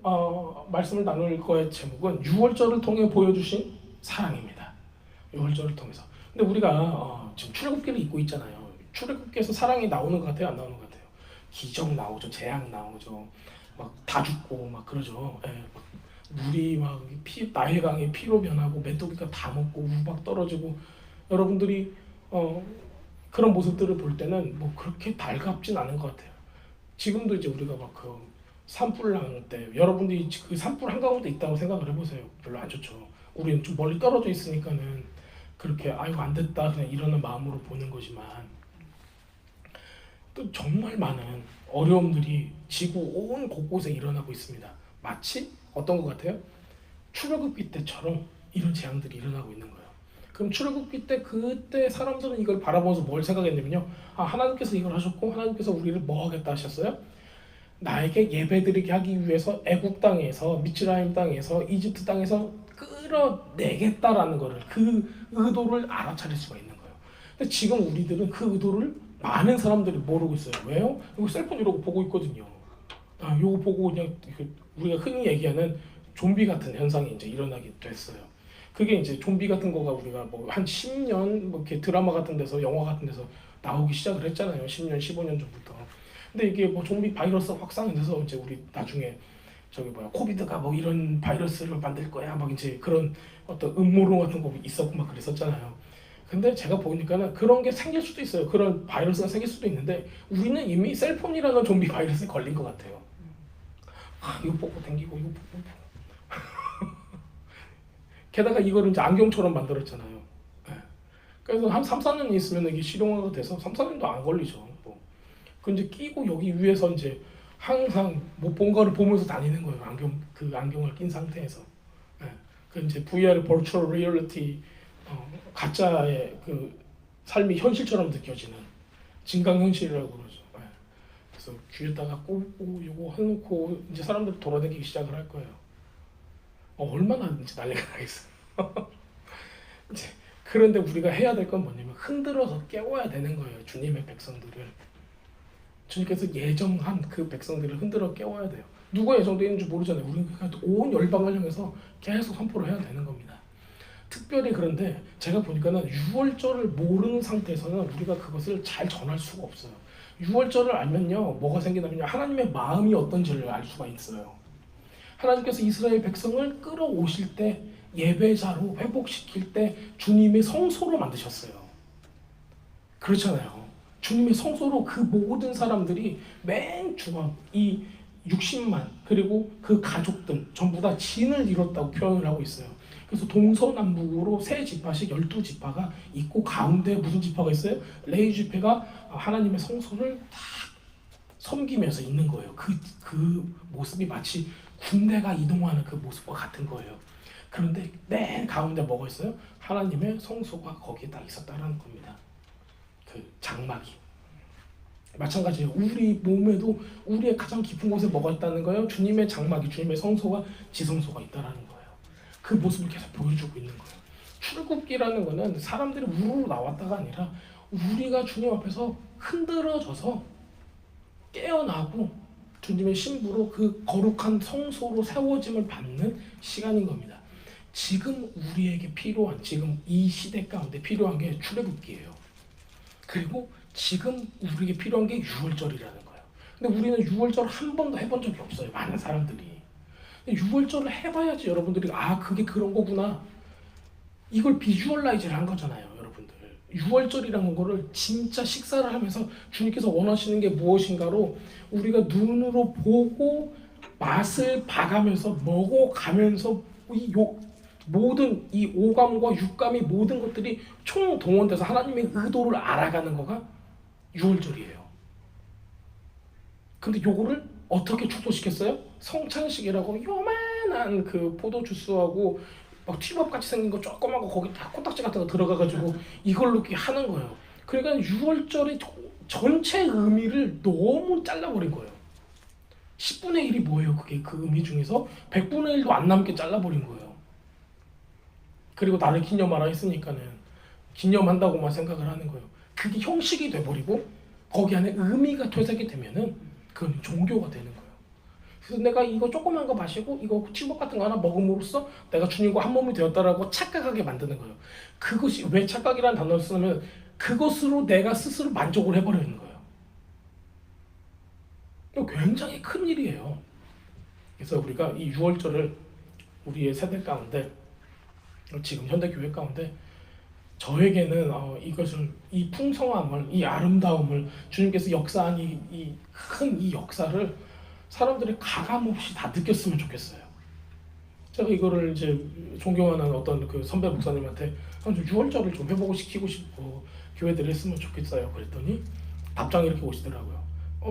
말씀을 나눌 거의 제목은 6월절을 통해 보여주신 사랑입니다. 6월절을 통해서. 근데 우리가 지금 출애굽기를 읽고 있잖아요. 출애굽기에서 사랑이 나오는 것 같아요, 안 나오는 것 같아요? 기적 나오죠, 재앙 나오죠, 막 다 죽고 막 그러죠. 예, 막 물이 막 나일강이 피로 변하고 메뚜기가 다 먹고 우박 떨어지고. 여러분들이 그런 모습들을 볼 때는 뭐 그렇게 달갑진 않은 것 같아요. 지금도 이제 우리가 막 그 산불 나는 때 여러분들이 그 산불 한가운데 있다고 생각을 해보세요. 별로 안 좋죠. 우리는 좀 멀리 떨어져 있으니까는 그렇게 아이고 안 됐다 그냥 이러는 마음으로 보는 거지만, 또 정말 많은 어려움들이 지구 온 곳곳에 일어나고 있습니다. 마치 어떤 것 같아요? 출애굽기 때처럼 이런 재앙들이 일어나고 있는 거예요. 그럼 출애굽기 때 그때 사람들은 이걸 바라보면서 뭘 생각했냐면요, 하나님께서 이걸 하셨고 하나님께서 우리를 뭐 하겠다 하셨어요? 나에게 예배드리게 하기 위해서 애국 땅에서, 미츠라임 땅에서, 이집트 땅에서 끌어내겠다라는 거를, 그 의도를 알아차릴 수가 있는 거예요. 근데 지금 우리들은 그 의도를 많은 사람들이 모르고 있어요. 왜요? 이거 셀폰 이러고 보고 있거든요. 이거 보고 그냥 우리가 흔히 얘기하는 좀비 같은 현상이 이제 일어나게 됐어요. 그게 이제 좀비 같은 거가 우리가 뭐 한 10년 뭐 이렇게 드라마 같은 데서, 영화 같은 데서 나오기 시작을 했잖아요. 10년, 15년 전부터. 근데 이게 뭐 좀비 바이러스 확산이 돼서 이제 우리 나중에 코비드가 뭐 이런 바이러스를 만들 거야 막 이제 그런 어떤 음모론 같은 거 있었고 막 그랬었잖아요. 근데 제가 보니까는 그런 게 생길 수도 있어요. 그런 바이러스가 생길 수도 있는데 우리는 이미 셀폰이라는 좀비 바이러스에 걸린 것 같아요. 이거 뽑고 댕기고 이거 뽑고. 게다가 이거를 이제 안경처럼 만들었잖아요. 네. 그래서 한 3, 4년 있으면 이게 실용화가 돼서 3, 4년도 안 걸리죠. 뭐. 그 이제 끼고 여기 위에서 이제 항상 못 본 거를 보면서 다니는 거예요. 그 안경을 낀 상태에서. 네. 그 이제 VR, Virtual Reality, 가짜의 그 삶이 현실처럼 느껴지는 증강현실이라고 그러죠. 네. 그래서 귀에다가 꽂고 이거 해놓고 이제 사람들이 돌아다니기 시작을 할 거예요. 얼마나 이제 난리가 나겠어요. 이제 그런데 우리가 해야 될 건 뭐냐면 흔들어서 깨워야 되는 거예요. 주님의 백성들을. 주님께서 예정한 그 백성들을 흔들어 깨워야 돼요. 누가 예정되어 있는지 모르잖아요. 우리는 온 열방을 향해서 계속 선포를 해야 되는 겁니다. 특별히 그런데 제가 보니까는 6월절을 모르는 상태에서는 우리가 그것을 잘 전할 수가 없어요. 6월절을 알면요, 뭐가 생기냐면요, 하나님의 마음이 어떤지를 알 수가 있어요. 하나님께서 이스라엘 백성을 끌어오실 때, 예배자로 회복시킬 때 주님의 성소로 만드셨어요. 그렇잖아요. 주님의 성소로 그 모든 사람들이 맨 중앙, 이 60만 그리고 그 가족들 전부 다 진을 이뤘다고 표현을 하고 있어요. 그래서 동서남북으로 세 지파씩 12지파가 있고, 가운데 무슨 지파가 있어요? 레위 지파가 하나님의 성소를 다 섬기면서 있는 거예요. 그 모습이 마치 군대가 이동하는 그 모습과 같은 거예요. 그런데 맨 가운데 뭐가 있어요? 하나님의 성소가 거기에 딱 있었다는 겁니다. 그 장막이. 마찬가지예요. 우리 몸에도 우리의 가장 깊은 곳에 뭐가 있다는 거예요? 주님의 장막이, 주님의 성소가, 지성소가 있다는 거예요. 그 모습을 계속 보여주고 있는 거예요. 출애굽기라는 거는 사람들이 우르르 나왔다가 아니라 우리가 주님 앞에서 흔들어져서 깨어나고 주님의 신부로 그 거룩한 성소로 세워짐을 받는 시간인 겁니다. 지금 우리에게 필요한, 지금 이 시대 가운데 필요한 게 출애굽기예요. 그리고 지금 우리에게 필요한 게 6월절이라는 거예요. 근데 우리는 6월절 한 번도 해본 적이 없어요. 많은 사람들이. 6월절을 해봐야지 여러분들이 그게 그런 거구나. 이걸 비주얼라이즈를 한 거잖아요, 여러분들. 6월절이라는 거를 진짜 식사를 하면서 주님께서 원하시는 게 무엇인가로 우리가 눈으로 보고 맛을 봐가면서 먹어가면서 모든 이 오감과 육감이, 모든 것들이 총동원돼서 하나님의 의도를 알아가는 거가 6월절이에요. 근데 요거를 어떻게 축소시켰어요? 성찬식이라고 요만한 그 포도주스하고 막 튀밥 같이 생긴 거 조그만 거 거기 다 코딱지 같은 거 들어가가지고 이걸로 이렇게 하는 거예요. 그러니까 6월절의 전체 의미를 너무 잘라버린 거예요. 10분의 1이 뭐예요? 그게 그 의미 중에서 100분의 1도 안 남게 잘라버린 거예요. 그리고 나를 기념하라 했으니까는 기념한다고만 생각을 하는 거예요. 그게 형식이 돼버리고 거기 안에 의미가 퇴색이 되면은 그건 종교가 되는 거예요. 그래서 내가 이거 조그만 거 마시고 이거 칠복 같은 거 하나 먹음으로써 내가 주님과 한 몸이 되었다라고 착각하게 만드는 거예요. 그것이 왜 착각이라는 단어를 쓰냐면 그것으로 내가 스스로 만족을 해버리는 거예요. 이거 굉장히 큰 일이에요. 그래서 우리가 이 유월절을 우리의 세대 가운데 지금 현대교회 가운데 저에게는 이것을 이 풍성함을 이 아름다움을 주님께서 역사한 이 큰 이 역사를 사람들이 가감없이 다 느꼈으면 좋겠어요. 제가 이거를 이제 존경하는 어떤 그 선배 목사님한테 좀 유월절을 좀 회복을 시키고 싶고 교회들이 했으면 좋겠어요. 그랬더니 답장이 이렇게 오시더라고요.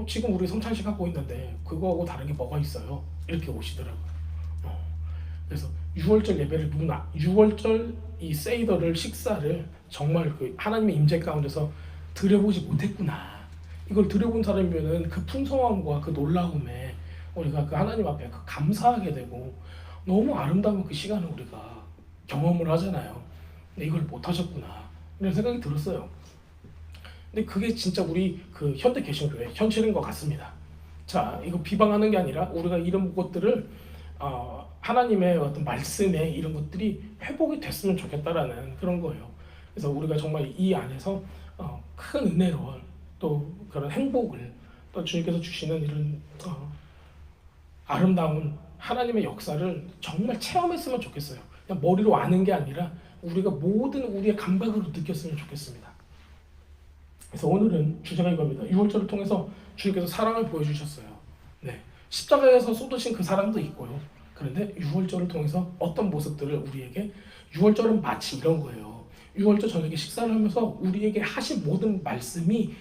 지금 우리 성찬식 하고 있는데 그거하고 다른 게 뭐가 있어요? 이렇게 오시더라고요. 그래서 유월절 예배를 누구나 6월절 이 세이더를 식사를 정말 그 하나님의 임재 가운데서 드려보지 못했구나. 이걸 드려본 사람이면은 그 풍성함과 그 놀라움에 우리가 그 하나님 앞에 그 감사하게 되고 너무 아름다운 그 시간을 우리가 경험을 하잖아요. 근데 이걸 못 하셨구나 이런 생각이 들었어요. 근데 그게 진짜 우리 그 현대 개신교회 현실인 것 같습니다. 자, 이거 비방하는 게 아니라 우리가 이런 것들을 하나님의 어떤 말씀에 이런 것들이 회복이 됐으면 좋겠다라는 그런 거예요. 그래서 우리가 정말 이 안에서 큰 은혜로 또 그런 행복을 또 주님께서 주시는 이런 아름다운 하나님의 역사를 정말 체험했으면 좋겠어요. 그냥 머리로 아는 게 아니라 우리가 모든 우리의 감각으로 느꼈으면 좋겠습니다. 그래서 오늘은 주제가 이겁니다. 6월절을 통해서 주님께서 사랑을 보여주셨어요. 네, 십자가에서 쏟으신 그 사랑도 있고요. 그런데 6월절을 통해서 어떤 모습들을 우리에게 6월절은 마치 이런 거예요. 6월절 저녁에 식사를 하면서 우리에게 하신 모든 말씀이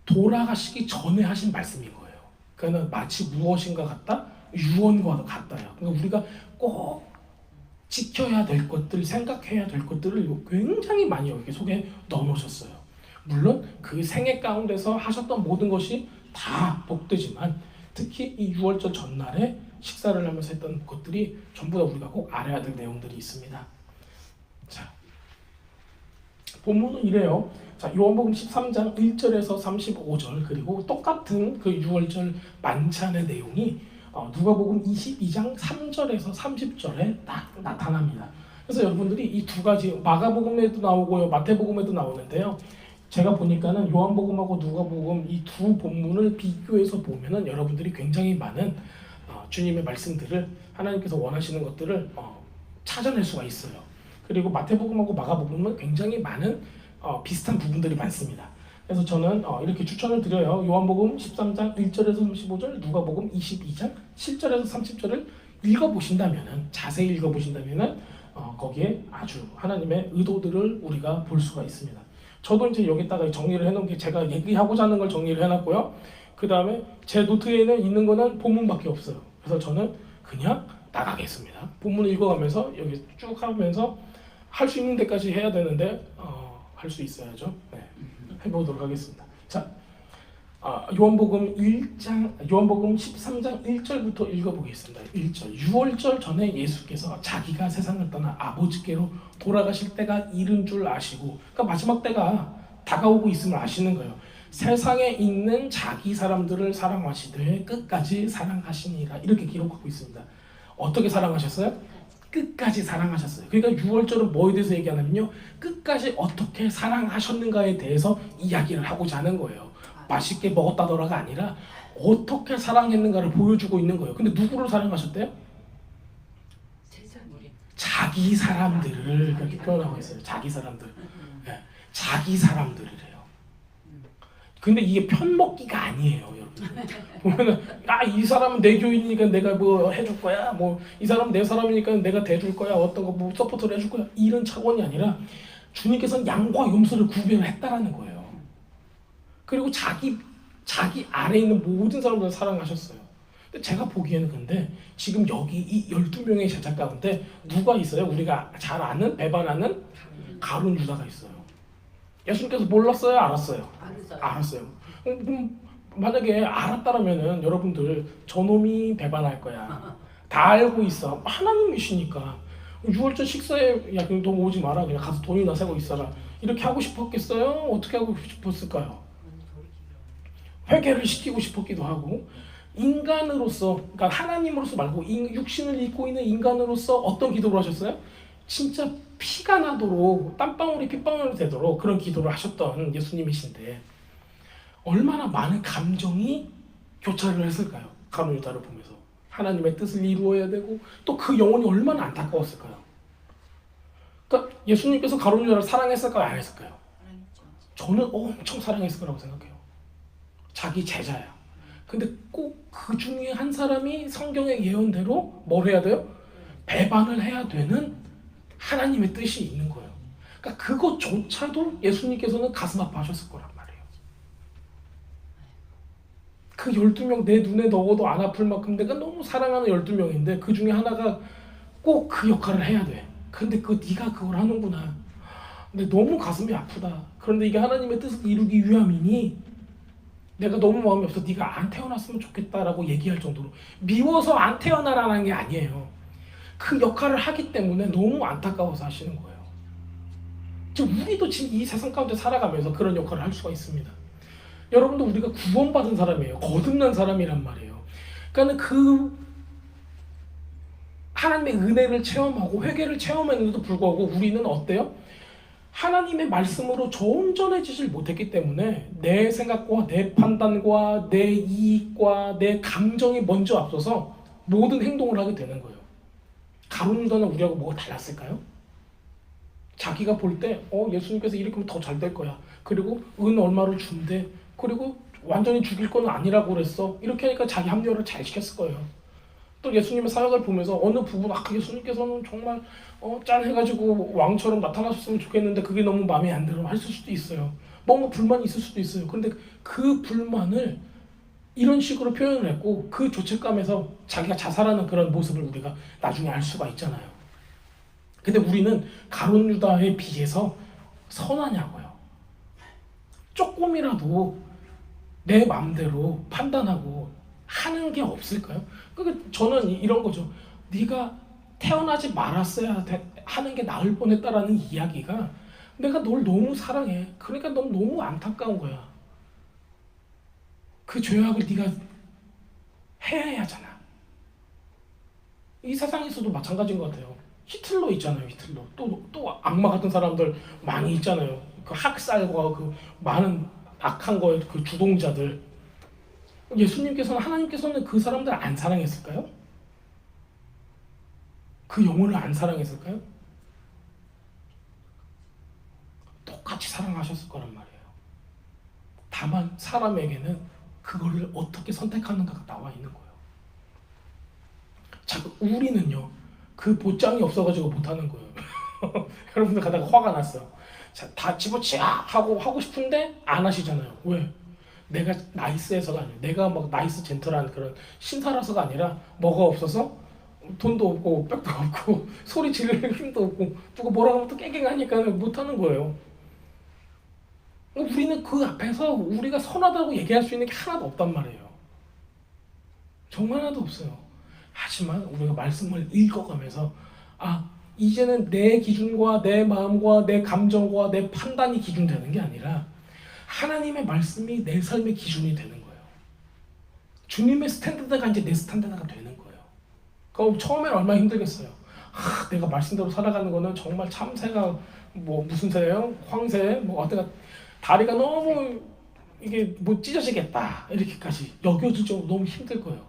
돌아가시기 전에 하신 말씀인 거예요. 그러니까 마치 무엇인가 같다? 유언과 같다요. 그러니까 우리가 꼭 지켜야 될 것들, 생각해야 될 것들을 굉장히 많이 여기 속에 넣어놓으셨어요. 물론 그 생애 가운데서 하셨던 모든 것이 다 복되지만 특히 이 6월절 전날에 식사를 하면서 했던 것들이 전부 다 우리가 꼭 알아야 될 내용들이 있습니다. 자, 본문은 이래요. 자, 요한복음 13장 1절에서 35절 그리고 똑같은 그 6월절 만찬의 내용이 누가복음 22장 3절에서 30절에 딱 나타납니다. 그래서 여러분들이 이 두 가지 마가복음에도 나오고요, 마태복음에도 나오는데요. 제가 보니까는 요한복음하고 누가복음 이 두 본문을 비교해서 보면은 여러분들이 굉장히 많은 주님의 말씀들을 하나님께서 원하시는 것들을 찾아낼 수가 있어요. 그리고 마태복음하고 마가복음은 굉장히 많은 비슷한 부분들이 많습니다. 그래서 저는 이렇게 추천을 드려요. 요한복음 13장 1절에서 35절, 누가복음 22장 7절에서 30절을 읽어보신다면은 자세히 읽어보신다면은 거기에 아주 하나님의 의도들을 우리가 볼 수가 있습니다. 저도 이제 여기다가 정리를 해놓은 게 제가 얘기하고자 하는 걸 정리를 해놨고요. 그 다음에 제 노트에는 있는 거는 본문밖에 없어요. 그래서 저는 그냥 나가겠습니다. 본문 읽어가면서 여기 쭉 하면서 할 수 있는 데까지 해야 되는데 할 수 있어야죠. 네, 해보도록 하겠습니다. 자, 요한복음 13장 1절부터 읽어보겠습니다. 1절. 6월절 전에 예수께서 자기가 세상을 떠나 아버지께로 돌아가실 때가 이른 줄 아시고, 그러니까 마지막 때가 다가오고 있음을 아시는 거예요. 세상에 있는 자기 사람들을 사랑하시되 끝까지 사랑하시니라 이렇게 기록하고 있습니다. 어떻게 사랑하셨어요? 끝까지 사랑하셨어요. 그러니까 6월절은 뭐에 대해서 얘기하냐면요, 끝까지 어떻게 사랑하셨는가에 대해서 이야기를 하고자 하는 거예요. 맛있게 먹었다더라가 아니라 어떻게 사랑했는가를 보여주고 있는 거예요. 근데 누구를 사랑하셨대요? 자기 사람들을 그렇게 표현하고 있어요. 자기 사람들. 네, 자기 사람들이래요. 근데 이게 편먹기가 아니에요, 여러분. 보면은 이 사람은 내 교인이니까 내가 뭐 해줄 거야. 뭐 이 사람은 내 사람이니까 내가 대줄 거야. 어떤 거 뭐 서포트를 해줄 거야. 이런 차원이 아니라 주님께서는 양과 염소를 구별을 했다라는 거예요. 그리고 자기 아래에 있는 모든 사람들을 사랑하셨어요. 근데 제가 보기에는 근데 지금 여기 이 12명의 제자 가운데 누가 있어요? 우리가 잘 아는, 배반하는 가룟 유다가 있어요. 예수님께서 몰랐어요? 알았어요? 알았어요. 만약에 알았다라면은 여러분들 저놈이 배반할 거야. 다 알고 있어. 하나님이시니까 6월절 식사에 야 그냥 너 오지 마라. 그냥 가서 돈이나 세고 있어라. 이렇게 하고 싶었겠어요? 어떻게 하고 싶었을까요? 회개를 시키고 싶었기도 하고. 인간으로서, 그러니까 하나님으로서 말고 육신을 입고 있는 인간으로서 어떤 기도를 하셨어요? 진짜 피가 나도록 땀방울이 핏방울이 되도록 그런 기도를 하셨던 예수님이신데 얼마나 많은 감정이 교차를 했을까요? 가룟 유다를 보면서 하나님의 뜻을 이루어야 되고 또 그 영혼이 얼마나 안타까웠을까요? 그러니까 예수님께서 가룟 유다를 사랑했을까요? 안 했을까요? 저는 엄청 사랑했을 거라고 생각해요. 자기 제자야. 근데 꼭 그 중에 한 사람이 성경의 예언대로 뭘 해야 돼요? 배반을 해야 되는 하나님의 뜻이 있는 거예요. 그러니까 그것조차도 예수님께서는 가슴 아파하셨을 거란 말이에요. 그 12명 내 눈에 넣어도 안 아플 만큼 내가 너무 사랑하는 12명인데 그 중에 하나가 꼭 그 역할을 해야 돼. 근데 네가 그걸 하는구나. 근데 너무 가슴이 아프다. 그런데 이게 하나님의 뜻을 이루기 위함이니 내가 너무 마음이 없어 네가 안 태어났으면 좋겠다라고 얘기할 정도로 미워서 안 태어나라는 게 아니에요. 그 역할을 하기 때문에 너무 안타까워서 하시는 거예요. 지금 우리도 지금 이 세상 가운데 살아가면서 그런 역할을 할 수가 있습니다. 여러분도 우리가 구원받은 사람이에요. 거듭난 사람이란 말이에요. 그러니까 그 하나님의 은혜를 체험하고 회개를 체험했는데도 불구하고 우리는 어때요? 하나님의 말씀으로 온전해지질 못했기 때문에 내 생각과 내 판단과 내 이익과 내 감정이 먼저 앞서서 모든 행동을 하게 되는 거예요. 가룟 유다는 우리하고 뭐가 달랐을까요? 자기가 볼 때 예수님께서 이렇게 하면 더 잘 될 거야. 그리고 은 얼마를 준대. 그리고 완전히 죽일 건 아니라고 그랬어. 이렇게 하니까 자기 합리화를 잘 시켰을 거예요. 또 예수님의 사역을 보면서 어느 부분 예수님께서는 정말 짠해가지고 왕처럼 나타나셨으면 좋겠는데 그게 너무 마음에 안 들어 했을 수도 있어요. 뭔가 불만이 있을 수도 있어요. 그런데 그 불만을 이런 식으로 표현을 했고 그 죄책감에서 자기가 자살하는 그런 모습을 우리가 나중에 알 수가 있잖아요. 근데 우리는 가룟 유다에 비해서 선하냐고요. 조금이라도 내 마음대로 판단하고 하는 게 없을까요? 그러니까 저는 이런 거죠. 네가 태어나지 말았어야 하는 게 나을 뻔했다라는 이야기가 내가 널 너무 사랑해. 그러니까 넌 너무 안타까운 거야. 그 죄악을 네가 해야 하잖아. 이 세상에서도 마찬가지인 것 같아요. 히틀러 있잖아요. 히틀러. 또 악마 같은 사람들 많이 있잖아요. 그 학살과 그 많은 악한 거에 그 주동자들. 예수님께서는 하나님께서는 그 사람들 안 사랑했을까요? 그 영혼을 안 사랑했을까요? 똑같이 사랑하셨을 거란 말이에요. 다만 사람에게는 그거를 어떻게 선택하는가가 나와 있는 거예요. 자, 우리는요 그 보장이 없어가지고 못하는 거예요. 여러분들 가다가 화가 났어요. 자, 다 집어치워 하고 싶은데 안 하시잖아요. 왜? 내가 나이스해서가 아니에요. 내가 막 나이스 젠틀한 그런 신사라서가 아니라 뭐가 없어서 돈도 없고 뼈도 없고 소리 지르는 힘도 없고 누가 뭐라 하면 또 깽깽하니까 못하는 거예요. 우리는 그 앞에서 우리가 선하다고 얘기할 수 있는 게 하나도 없단 말이에요. 정말 하나도 없어요. 하지만 우리가 말씀을 읽어가면서 이제는 내 기준과 내 마음과 내 감정과 내 판단이 기준되는 게 아니라 하나님의 말씀이 내 삶의 기준이 되는 거예요. 주님의 스탠다드가 이제 내 스탠다드가 되는 거예요. 그럼 처음엔 얼마나 힘들겠어요. 내가 말씀대로 살아가는 거는 정말 참새가 무슨 새예요? 황새? 어때가 다리가 너무 이게 찢어지겠다 이렇게까지 여겨질 정도로 너무 힘들 거예요.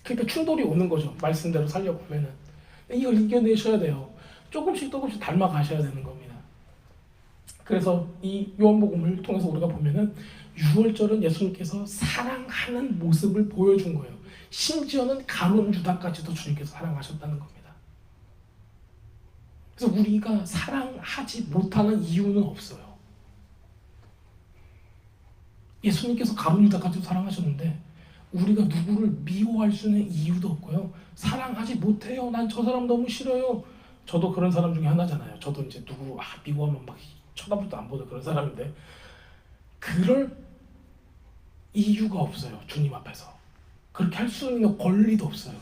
그러니까 충돌이 오는 거죠. 말씀대로 살려고 하면은 이걸 이겨내셔야 돼요. 조금씩 닮아가셔야 되는 겁니다. 그래서 이 요한복음을 통해서 우리가 보면은 6월절은 예수님께서 사랑하는 모습을 보여준 거예요. 심지어는 가룟 유다까지도 주님께서 사랑하셨다는 겁니다. 그래서 우리가 사랑하지 못하는 이유는 없어요. 예수님께서 가룟 유다까지도 사랑하셨는데 우리가 누구를 미워할 수 있는 이유도 없고요. 사랑하지 못해요. 난 저 사람 너무 싫어요. 저도 그런 사람 중에 하나잖아요. 저도 이제 누구 미워하면 막 쳐다보도 안 보는 그런 사람인데 그럴 이유가 없어요. 주님 앞에서 그렇게 할 수 있는 권리도 없어요.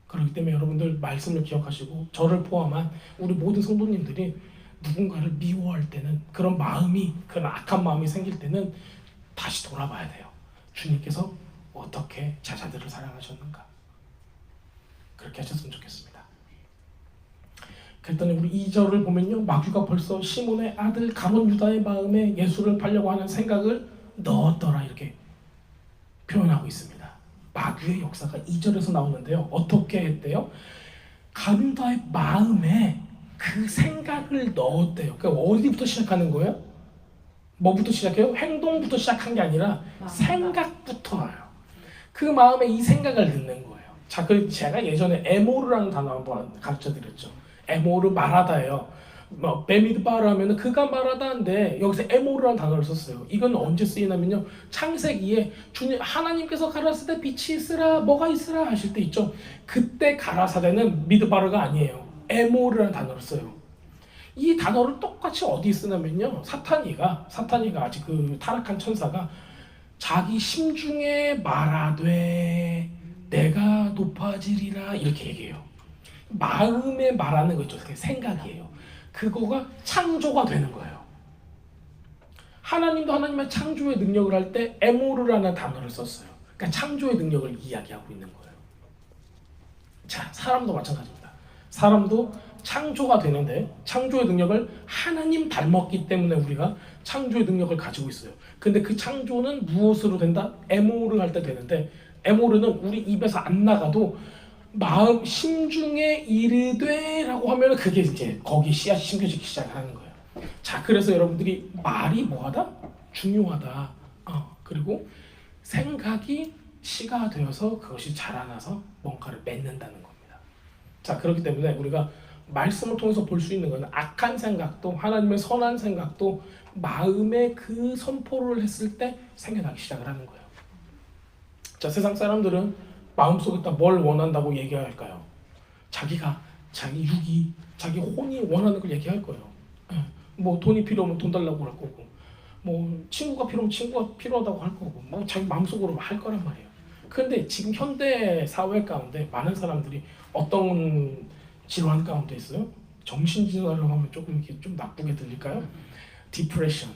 그렇기 때문에 여러분들 말씀을 기억하시고 저를 포함한 우리 모든 성도님들이 누군가를 미워할 때는 그런 마음이 그런 악한 마음이 생길 때는 다시 돌아봐야 돼요. 주님께서 어떻게 제자들을 사랑하셨는가? 그렇게 하셨으면 좋겠습니다. 그랬더니 우리 2절을 보면요, 마귀가 벌써 시몬의 아들 가룟 유다의 마음에 예수를 팔려고 하는 생각을 넣었더라 이렇게 표현하고 있습니다. 마귀의 역사가 2절에서 나오는데요. 어떻게 했대요? 가룟 유다의 마음에 그 생각을 넣었대요. 그러니까 어디부터 시작하는 거예요? 뭐부터 시작해요? 행동부터 시작한 게 아니라 생각부터 와요. 그 마음에 이 생각을 넣는 거예요. 자, 그 제가 예전에 에모르라는 단어 한번 가르쳐 드렸죠. 에모르 마라다예요. 뭐 베미드바르 하면은 그가 말하다인데 여기서 에모르라는 단어를 썼어요. 이건 언제 쓰이냐면요, 창세기에 주님 하나님께서 가라사대 때 빛이 있으라 뭐가 있으라 하실 때 있죠. 그때 가라사대는 미드바르가 아니에요. 에모르라는 단어를 써요. 이 단어를 똑같이 어디 쓰냐면요, 사탄이가 아직 그 타락한 천사가 자기 심중에 말하되 내가 높아지리라 이렇게 얘기해요. 마음에 말하는 거 있죠. 생각이에요. 그거가 창조가 되는 거예요. 하나님도 하나님의 창조의 능력을 할 때 에모르라는 단어를 썼어요. 그러니까 창조의 능력을 이야기하고 있는 거예요. 자, 사람도 마찬가지입니다. 사람도 창조가 되는데 창조의 능력을 하나님 닮았기 때문에 우리가 창조의 능력을 가지고 있어요. 근데 그 창조는 무엇으로 된다? 에모르 할 때 되는데, 에모르는 우리 입에서 안 나가도 마음 심중에 이르되 라고 하면 그게 이제 거기 씨앗이 심겨지기 시작하는 거예요. 자, 그래서 여러분들이 말이 뭐하다? 중요하다. 그리고 생각이 씨가 되어서 그것이 자라나서 뭔가를 맺는다는 겁니다. 자, 그렇기 때문에 우리가 말씀을 통해서 볼 수 있는 것은 악한 생각도 하나님의 선한 생각도 마음에 그 선포를 했을 때 생겨나기 시작을 하는 거예요. 자, 세상 사람들은 마음속에다 뭘 원한다고 얘기할까요? 자기가 자기 육이 자기 혼이 원하는 걸 얘기할 거예요. 뭐 돈이 필요하면 돈 달라고 할 거고, 뭐 친구가 필요하면 친구가 필요하다고 할 거고, 뭐 자기 마음속으로 할 거란 말이에요. 그런데 지금 현대 사회 가운데 많은 사람들이 어떤 질환 가운데 있어요? 정신질환을 하면 조금 이렇게 좀 나쁘게 들릴까요? 디프레션,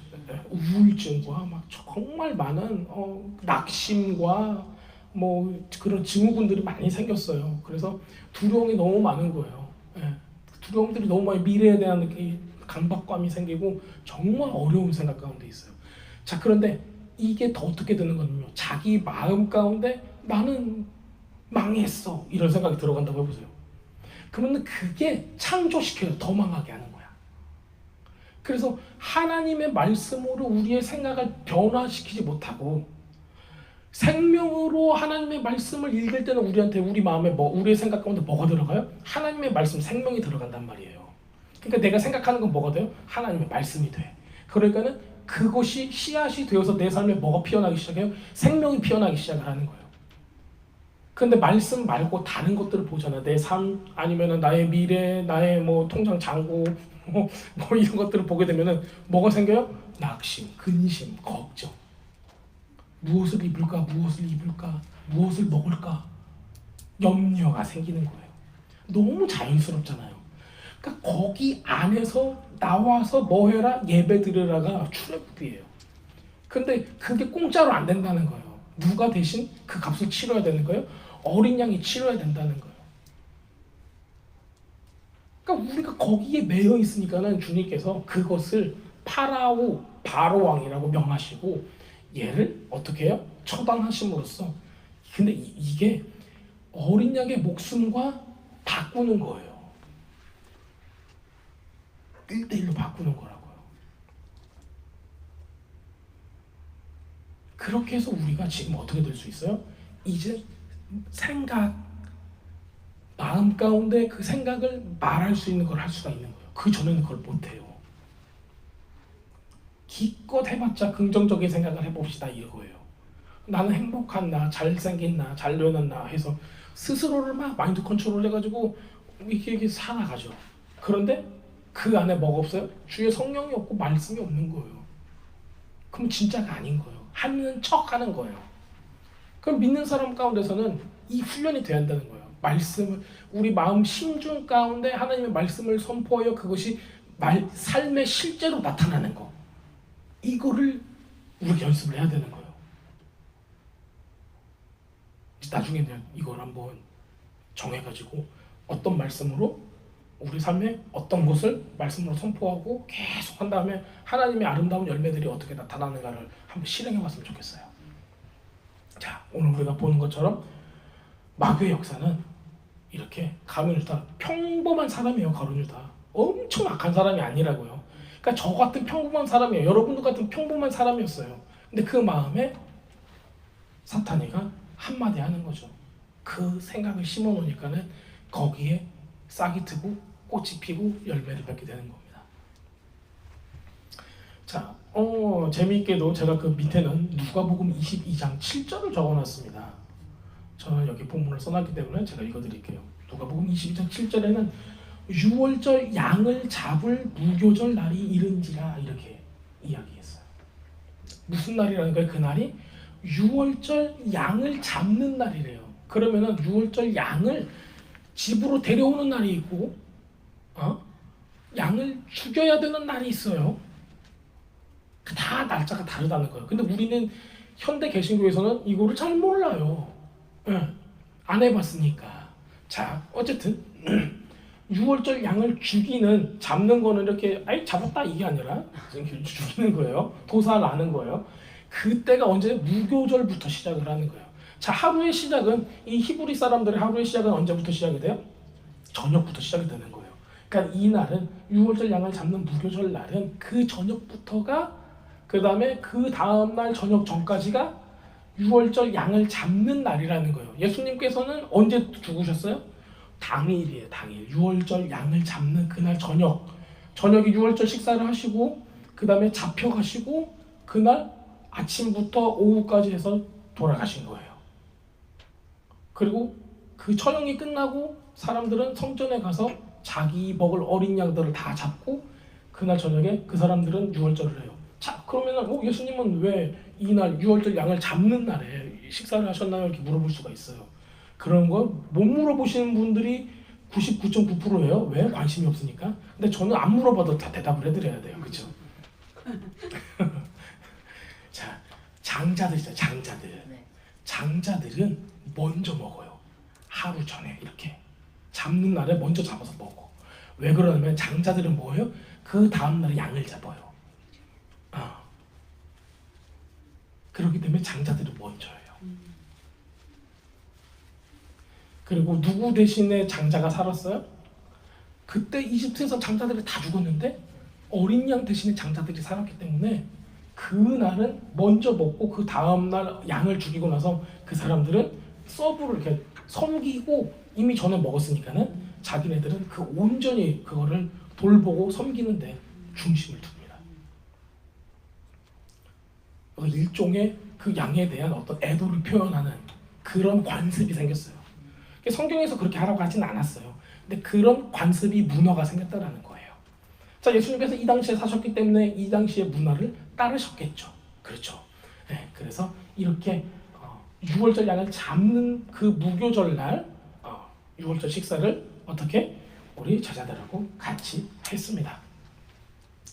우울증과 막 정말 많은 낙심과 뭐 그런 증후군들이 많이 생겼어요. 그래서 두려움이 너무 많은 거예요. 두려움들이 너무 많이, 미래에 대한 강박감이 생기고 정말 어려운 생각 가운데 있어요. 자, 그런데 이게 더 어떻게 되는 거냐면요, 자기 마음 가운데 나는 망했어 이런 생각이 들어간다고 해보세요. 그러면 그게 창조시켜요. 더 망하게 하는 거야. 그래서 하나님의 말씀으로 우리의 생각을 변화시키지 못하고 생명으로 하나님의 말씀을 읽을 때는 우리한테 우리 마음에 우리의 생각 가운데 뭐가 들어가요? 하나님의 말씀, 생명이 들어간단 말이에요. 그러니까 내가 생각하는 건 뭐가 돼요? 하나님의 말씀이 돼. 그러니까는 그것이 씨앗이 되어서 내 삶에 뭐가 피어나기 시작해요? 생명이 피어나기 시작을 하는 거예요. 근데 말씀 말고 다른 것들을 보잖아. 내 삶 아니면은 나의 미래, 나의 뭐 통장 잔고 뭐 이런 것들을 보게 되면은 뭐가 생겨요? 낙심, 근심, 걱정. 무엇을 입을까? 무엇을 입을까? 무엇을 먹을까? 염려가 생기는 거예요. 너무 자연스럽잖아요. 그러니까 거기 안에서 나와서 뭐 해라? 예배 드리라가 출애굽이에요. 근데 그게 공짜로 안 된다는 거예요. 누가 대신 그 값을 치러야 되는 거예요? 어린 양이 치러야 된다는 거예요. 그러니까 우리가 거기에 매여 있으니까는 주님께서 그것을 파라오, 바로 왕이라고 명하시고 얘를 어떻게 해요? 처단하심으로써, 근데 이게 어린 양의 목숨과 바꾸는 거예요. 1대1로 바꾸는 거라고요. 그렇게 해서 우리가 지금 어떻게 될 수 있어요? 이제 생각, 마음 가운데 그 생각을 말할 수 있는 걸 할 수가 있는 거예요. 그 전에는 그걸 못해요. 기껏 해봤자 긍정적인 생각을 해봅시다 이거예요. 나는 행복한 나, 잘생긴 나, 잘 되는 나 해서 스스로를 막 마인드 컨트롤 해가지고 이렇게 살아가죠. 그런데 그 안에 뭐가 없어요? 주의 성령이 없고 말씀이 없는 거예요. 그럼 진짜가 아닌 거예요. 하는 척 하는 거예요. 그럼 믿는 사람 가운데서는 이 훈련이 돼야 한다는 거예요. 말씀을, 우리 마음 심중 가운데 하나님의 말씀을 선포하여 그것이 삶의 실제로 나타나는 거, 이거를 우리가 연습을 해야 되는 거예요. 나중에는 이걸 한번 정해가지고 어떤 말씀으로 우리 삶에 어떤 것을 말씀으로 선포하고 계속 한 다음에 하나님의 아름다운 열매들이 어떻게 나타나는가를 한번 실행해 봤으면 좋겠어요. 자, 오늘 우리가 보는 것처럼 마귀의 역사는 이렇게 가룟 유다 평범한 사람이에요. 가룟 유다 엄청 악한 사람이 아니라고요. 그러니까 저 같은 평범한 사람이에요. 여러분들 같은 평범한 사람이었어요. 근데 그 마음에 사탄이가 한마디 하는 거죠. 그 생각을 심어 놓으니까는 거기에 싹이 트고 꽃이 피고 열매를 맺게 되는 겁니다. 자, 재미있게도 제가 그 밑에는 누가복음 22장 7절을 적어놨습니다. 저는 여기 본문을 써놨기 때문에 제가 읽어드릴게요. 누가복음 22장 7절에는 6월절 양을 잡을 무교절 날이 이른지라 이렇게 이야기했어요. 무슨 날이라는 거예요? 그날이 6월절 양을 잡는 날이래요. 그러면은 6월절 양을 집으로 데려오는 날이 있고 양을 죽여야 되는 날이 있어요. 다 날짜가 다르다는 거예요. 근데 우리는 현대 개신교에서는 이거를 잘 몰라요. 안 해봤으니까. 자, 어쨌든 6월절 양을 잡는 거는 이렇게 잡았다 이게 아니라 죽이는 거예요. 도살하는 거예요. 그때가 언제? 무교절부터 시작을 하는 거예요. 자, 하루의 시작은 이 히브리 사람들의 하루의 시작은 언제부터 시작이 돼요? 저녁부터 시작이 되는 거예요. 그러니까 이 날은 6월절 양을 잡는 무교절 날은 그 저녁부터가 그 다음에 그 다음날 저녁 전까지가 6월절 양을 잡는 날이라는 거예요. 예수님께서는 언제 죽으셨어요? 당일이에요. 당일. 6월절 양을 잡는 그날 저녁에 6월절 식사를 하시고 그 다음에 잡혀가시고 그날 아침부터 오후까지 해서 돌아가신 거예요. 그리고 그 처형이 끝나고 사람들은 성전에 가서 자기 먹을 어린 양들을 다 잡고 그날 저녁에 그 사람들은 6월절을 해요. 자, 그러면은 예수님은 왜 이날 6월절 양을 잡는 날에 식사를 하셨나요? 이렇게 물어볼 수가 있어요. 그런 거 못 물어보시는 분들이 99.9%예요. 왜? 관심이 없으니까. 근데 저는 안 물어봐도 다 대답을 해드려야 돼요. 그렇죠? 자, 장자들이죠. 장자들. 장자들은 먼저 먹어요. 하루 전에 이렇게 잡는 날에 먼저 잡아서 먹어. 왜 그러냐면 장자들은 뭐예요? 그 다음 날에 양을 잡아요. 그렇기 때문에 장자들은 먼저예요. 그리고 누구 대신에 장자가 살았어요? 그때 이집트에서 장자들이 다 죽었는데 어린 양 대신에 장자들이 살았기 때문에 그날은 먼저 먹고 그 다음날 양을 죽이고 나서 그 사람들은 서브를 이렇게 섬기고 이미 전에 먹었으니까는 자기네들은 그 온전히 그거를 돌보고 섬기는데 중심을 둡니다. 일종의 그 양에 대한 어떤 애도를 표현하는 그런 관습이 생겼어요. 성경에서 그렇게 하라고 하진 않았어요. 근데 그런 관습이 문화가 생겼다라는 거예요. 자, 예수님께서 이 당시에 사셨기 때문에 이 당시의 문화를 따르셨겠죠. 그렇죠. 네, 그래서 이렇게 6월절 양을 잡는 그 무교절 날 6월절 식사를 어떻게 우리 제자들하고 같이 했습니다.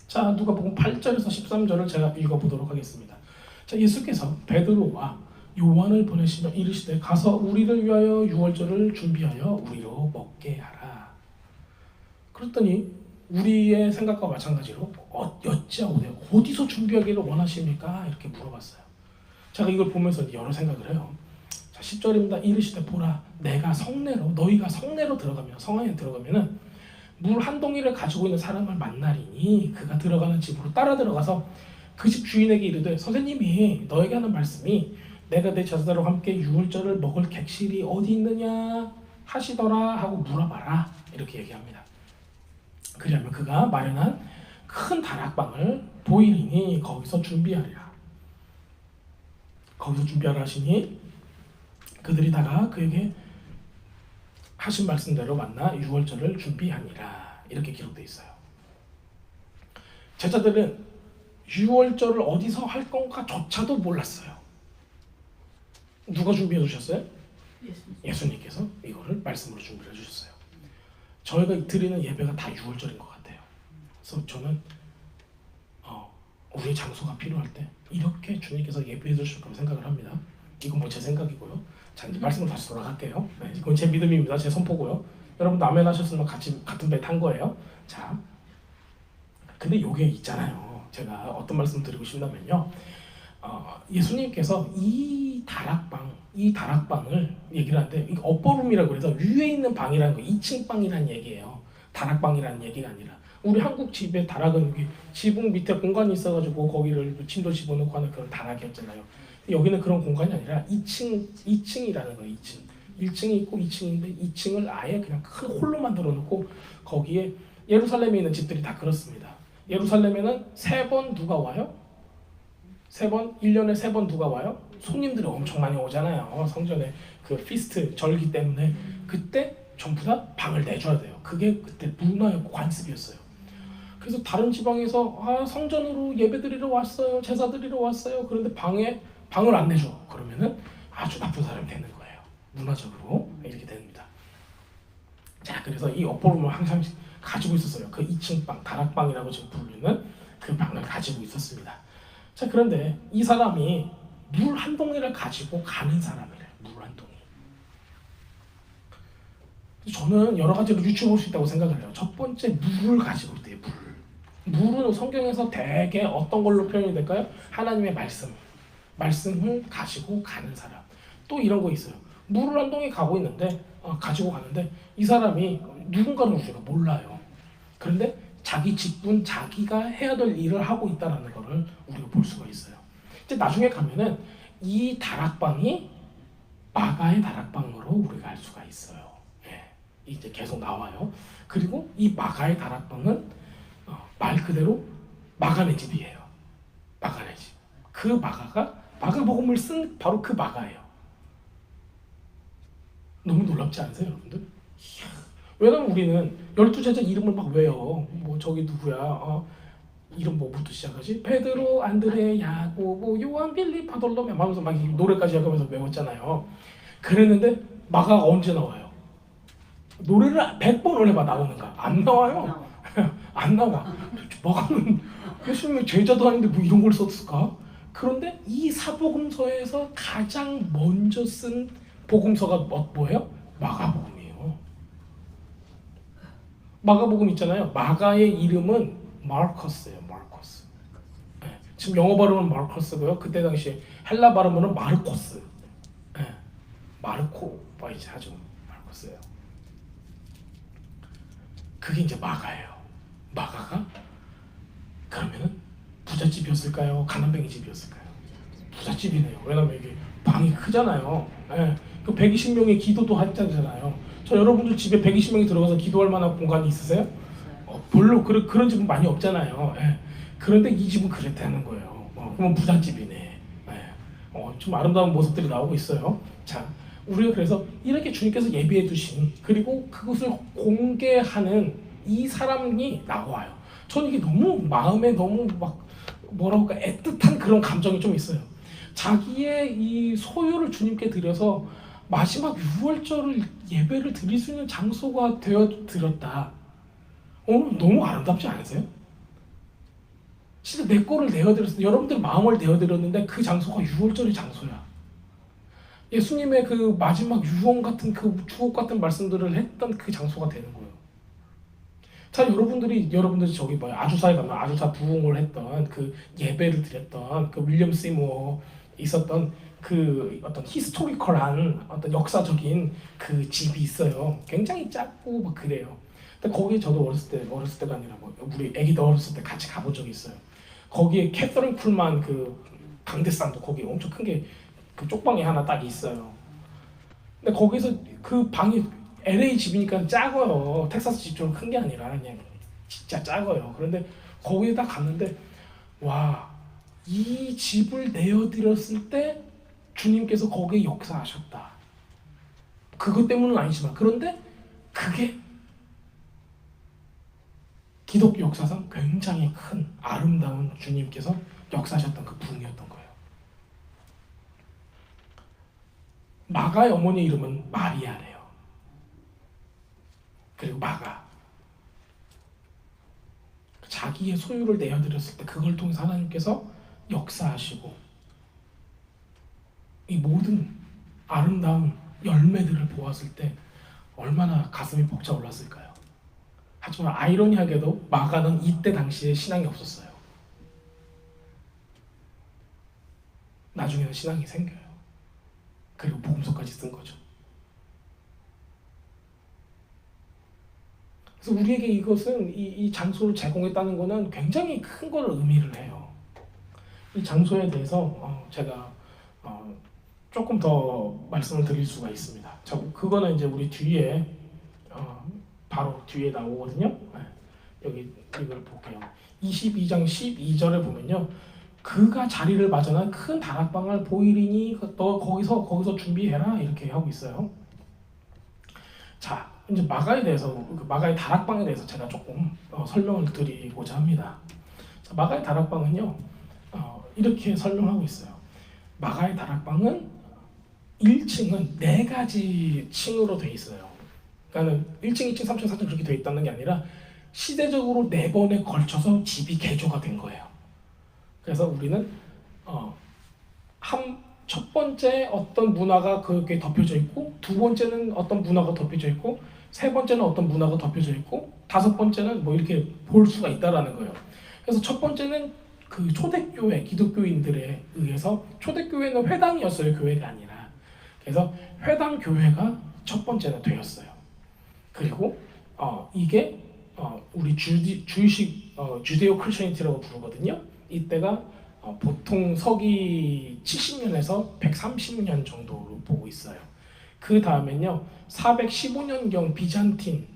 자, 누가복음 8절에서 13절을 제가 읽어보도록 하겠습니다. 자, 예수께서 베드로와 요한을 보내시며 이르시되 가서 우리를 위하여 6월절을 준비하여 우리로 먹게 하라. 그랬더니 우리의 생각과 마찬가지로 여짜오되 어디서 준비하기를 원하십니까? 이렇게 물어봤어요. 제가 이걸 보면서 여러 생각을 해요. 자, 10절입니다. 이르시되 보라 내가 너희가 성내로 들어가면 성 안에 들어가면은 물 한 동이를 가지고 있는 사람을 만나리니 그가 들어가는 집으로 따라 들어가서 그 집 주인에게 이르되 선생님이 너에게 하는 말씀이 내가 내 제자들과 함께 6월절을 먹을 객실이 어디 있느냐 하시더라 하고 물어봐라 이렇게 얘기합니다. 그러면 그가 마련한 큰 다락방을 보이리니 거기서 준비하리라. 거기서 준비하라 하시니 그들이 다가 그에게 하신 말씀대로 만나 6월절을 준비하니라 이렇게 기록되어 있어요. 제자들은 6월절을 어디서 할 건가조차도 몰랐어요. 누가 준비해 주셨어요? 예수님께서 이거를 말씀으로 준비해 주셨어요. 저희가 드리는 예배가 다 6월절인 것 같아요. 그래서 저는 우리의 장소가 필요할 때 이렇게 주님께서 예배해 주실 거라고 생각을 합니다. 이건 뭐 제 생각이고요. 자, 이제 말씀으로 다시 돌아갈게요. 네, 이건 제 믿음입니다. 제 선포고요. 여러분도 아멘 하셨으면 같이 같은 배 탄 거예요. 자, 근데 요게 있잖아요. 제가 어떤 말씀 드리고 싶냐면요. 예수님께서 이 다락방을 얘기를 하는데, 이거 업버룸이라고 해서 위에 있는 방이라는 거, 2층 방이라는 얘기예요. 다락방이라는 얘기가 아니라. 우리 한국 집의 다락은 여기 지붕 밑에 공간이 있어가지고 거기를 침도 집어넣고 하는 그런 다락이었잖아요. 여기는 그런 공간이 아니라 2층이라는 거예요. 2층. 1층이 있고 2층인데 2층을 아예 그냥 큰 홀로 만들어 놓고 거기에 예루살렘에 있는 집들이 다 그렇습니다. 예루살렘에는 3번 누가 와요? 1년에 3번 누가 와요? 손님들이 엄청 많이 오잖아요. 성전에 그 피스트 절기 때문에 그때 전부 다 방을 내줘야 돼요. 그게 그때 문화였고 관습이었어요. 그래서 다른 지방에서 성전으로 예배드리러 왔어요. 제사드리러 왔어요. 그런데 방을 안 내줘. 그러면은 아주 나쁜 사람이 되는 거예요. 문화적으로 이렇게 됩니다. 자, 그래서 이 업보룸을 항상 가지고 있었어요. 그 2층 방, 다락방이라고 지금 부르는 그 방을 가지고 있었습니다. 자, 그런데 이 사람이 물 한 동이를 가지고 가는 사람이래요. 물 한 동이. 저는 여러 가지로 유추해 볼 수 있다고 생각을 해요. 첫 번째, 물을 가지고 있대요. 물은 성경에서 대개 어떤 걸로 표현이 될까요? 하나님의 말씀을 가지고 가는 사람. 또 이런 거 있어요. 물을 한 동이 가지고 가는데 이 사람이 누군가는 우리가 몰라요. 그런데 자기 직분, 자기가 해야 될 일을 하고 있다는 것을 우리가 볼 수가 있어요. 이제 나중에 가면은 이 다락방이 마가의 다락방으로 우리가 알 수가 있어요. 예, 이제 계속 나와요. 그리고 이 마가의 다락방은 말 그대로 마가네 집이에요. 마가네 집. 그 마가가 마가복음을 쓴 바로 그 마가예요. 너무 놀랍지 않으세요, 여러분들? 이야. 왜냐면 우리는 12제자 이름을 막 외워. 뭐 저기 누구야? 이름 뭐부터 시작하지? 베드로, 안드레, 야고보, 요한, 빌립, 바돌로메 하면서 막 노래까지 하면서 외웠잖아요. 그랬는데 마가가 언제 나와요? 노래를 100번을 해봐 나오는가? 안 나와요. 안 나와. 마가는 예수님의 제자도 아닌데 뭐 이런 걸 썼을까? 그런데 이 사복음서에서 가장 먼저 쓴 복음서가 뭐예요? 마가복음이에요. 마가복음 있잖아요. 마가의 이름은 마르커스예요. 마르커스. 네. 지금 영어 발음은 마르커스고요. 그때 당시에 헬라 발음으로는 마르코스. 네. 마르코 이제 하죠. 마르코스예요. 그게 이제 마가예요. 마가가 그러면은 부잣집이었을까요? 가난뱅이 집이었을까요? 부잣집이네요. 왜냐면 이게 방이 크잖아요. 네. 그 120명의 기도도 하잖아요. 저 여러분들 집에 120명이 들어가서 기도할 만한 공간이 있으세요? 별로 그런 집은 많이 없잖아요. 예. 그런데 이 집은 그랬다는 거예요. 그러면 부잣집이네. 예. 좀 아름다운 모습들이 나오고 있어요. 자, 우리가 그래서 이렇게 주님께서 예비해 두신 그리고 그것을 공개하는 이 사람이 나와요. 저는 이게 너무 마음에 너무 막 뭐라고 할까 애틋한 그런 감정이 좀 있어요. 자기의 이 소유를 주님께 드려서 마지막 유월절을 예배를 드릴 수 있는 장소가 되어 드렸다. 너무 아름답지 않으세요? 진짜 내 거를 내어드렸어요. 여러분들 마음을 내어드렸는데 그 장소가 유월절의 장소야. 예수님의 그 마지막 유언 같은 그 주옥 같은 말씀들을 했던 그 장소가 되는 거예요. 자, 여러분들이 저기 아주사에 가면 아주사 부흥을 했던 그 예배를 드렸던 그 윌리엄 세이모어 있었던 그 어떤 히스토리컬한 어떤 역사적인 그 집이 있어요. 굉장히 작고 막 그래요. 근데 거기에 저도 어렸을 때가 아니라 우리 애기도 어렸을 때 같이 가본 적이 있어요. 거기에 캐서린 쿨만 그 강대상도 거기 엄청 큰 게 그 쪽방에 하나 딱 있어요. 근데 거기서 그 방이 LA 집이니까 작아요. 텍사스 집처럼 큰 게 아니라 그냥 진짜 작아요. 그런데 거기에 딱 갔는데 와, 이 집을 내어드렸을 때 주님께서 거기에 역사하셨다. 그것 때문은 아니지만 그런데 그게 기독교 역사상 굉장히 큰 아름다운 주님께서 역사하셨던 그 부흥이었던 거예요. 마가의 어머니 이름은 마리아래요. 그리고 마가 자기의 소유를 내어드렸을 때 그걸 통해서 하나님께서 역사하시고 이 모든 아름다운 열매들을 보았을 때 얼마나 가슴이 벅차올랐을까요? 하지만 아이러니하게도 마가는 이때 당시에 신앙이 없었어요. 나중에는 신앙이 생겨요. 그리고 복음서까지 쓴 거죠. 그래서 우리에게 이것은 이 장소를 제공했다는 것은 굉장히 큰 걸 의미를 해요. 이 장소에 대해서 제가 조금 더 말씀을 드릴 수가 있습니다. 자, 그거는 이제 우리 뒤에 바로 뒤에 나오거든요. 네, 여기 이걸 볼게요. 22장 12절에 보면요. 그가 자리를 맞아나 큰 다락방을 보이리니 너 거기서 준비해라 이렇게 하고 있어요. 자, 이제 마가에 대해서 마가의 다락방에 대해서 제가 조금 설명을 드리고자 합니다. 자, 마가의 다락방은요 이렇게 설명하고 있어요. 마가의 다락방은 1층은 4가지 층으로 돼 있어요. 그러니까 1층, 2층, 3층, 4층 그렇게 돼 있다는 게 아니라 시대적으로 4번에 걸쳐서 집이 개조가 된 거예요. 그래서 우리는 첫 번째 어떤 문화가 그렇게 덮여져 있고, 두 번째는 어떤 문화가 덮여져 있고, 세 번째는 어떤 문화가 덮여져 있고, 다섯 번째는 뭐 이렇게 볼 수가 있다라는 거예요. 그래서 첫 번째는 그 초대교회 기독교인들에 의해서, 초대교회는 회당이었어요, 교회가 아니라. 그래서 회당 교회가 첫 번째가 되었어요. 그리고 이게 우리 주의식 주데오 크리스천이티라고 부르거든요. 이때가 보통 서기 70년에서 130년 정도로 보고 있어요. 그 다음엔요 415년경 비잔틴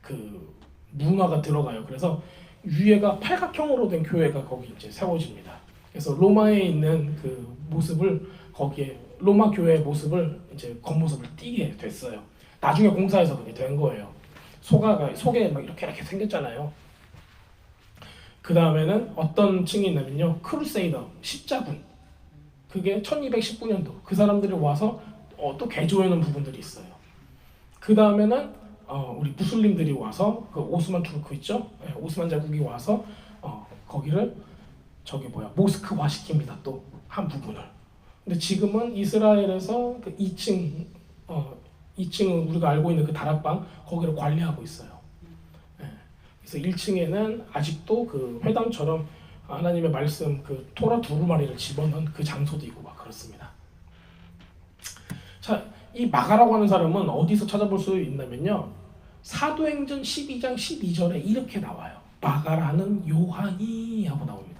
그 문화가 들어가요. 그래서 위에가 팔각형으로 된 교회가 거기 이제 세워집니다. 그래서 로마에 있는 그 모습을 거기에 로마 교회의 모습을 이제 겉모습을 띄게 됐어요. 나중에 공사해서 그게 된 거예요. 속에 막 이렇게 생겼잖아요. 그 다음에는 어떤 층이 있냐면요 크루세이더 십자군, 그게 1219년도 그 사람들이 와서 또 개조해놓은 부분들이 있어요. 그 다음에는 우리 무슬림들이 와서 그 오스만 투르크 있죠? 네, 오스만 제국이 와서 거기를 모스크화 시킵니다. 또 한 부분을. 근데 지금은 이스라엘에서 그 2층은 우리가 알고 있는 그 다락방 거기를 관리하고 있어요. 그래서 1층에는 아직도 그 회당처럼 하나님의 말씀 그 토라 두루마리를 집어넣은 그 장소도 있고 막 그렇습니다. 자, 이 마가라고 하는 사람은 어디서 찾아볼 수 있냐면요 사도행전 12장 12절에 이렇게 나와요. 마가라는 요한이 하고 나옵니다.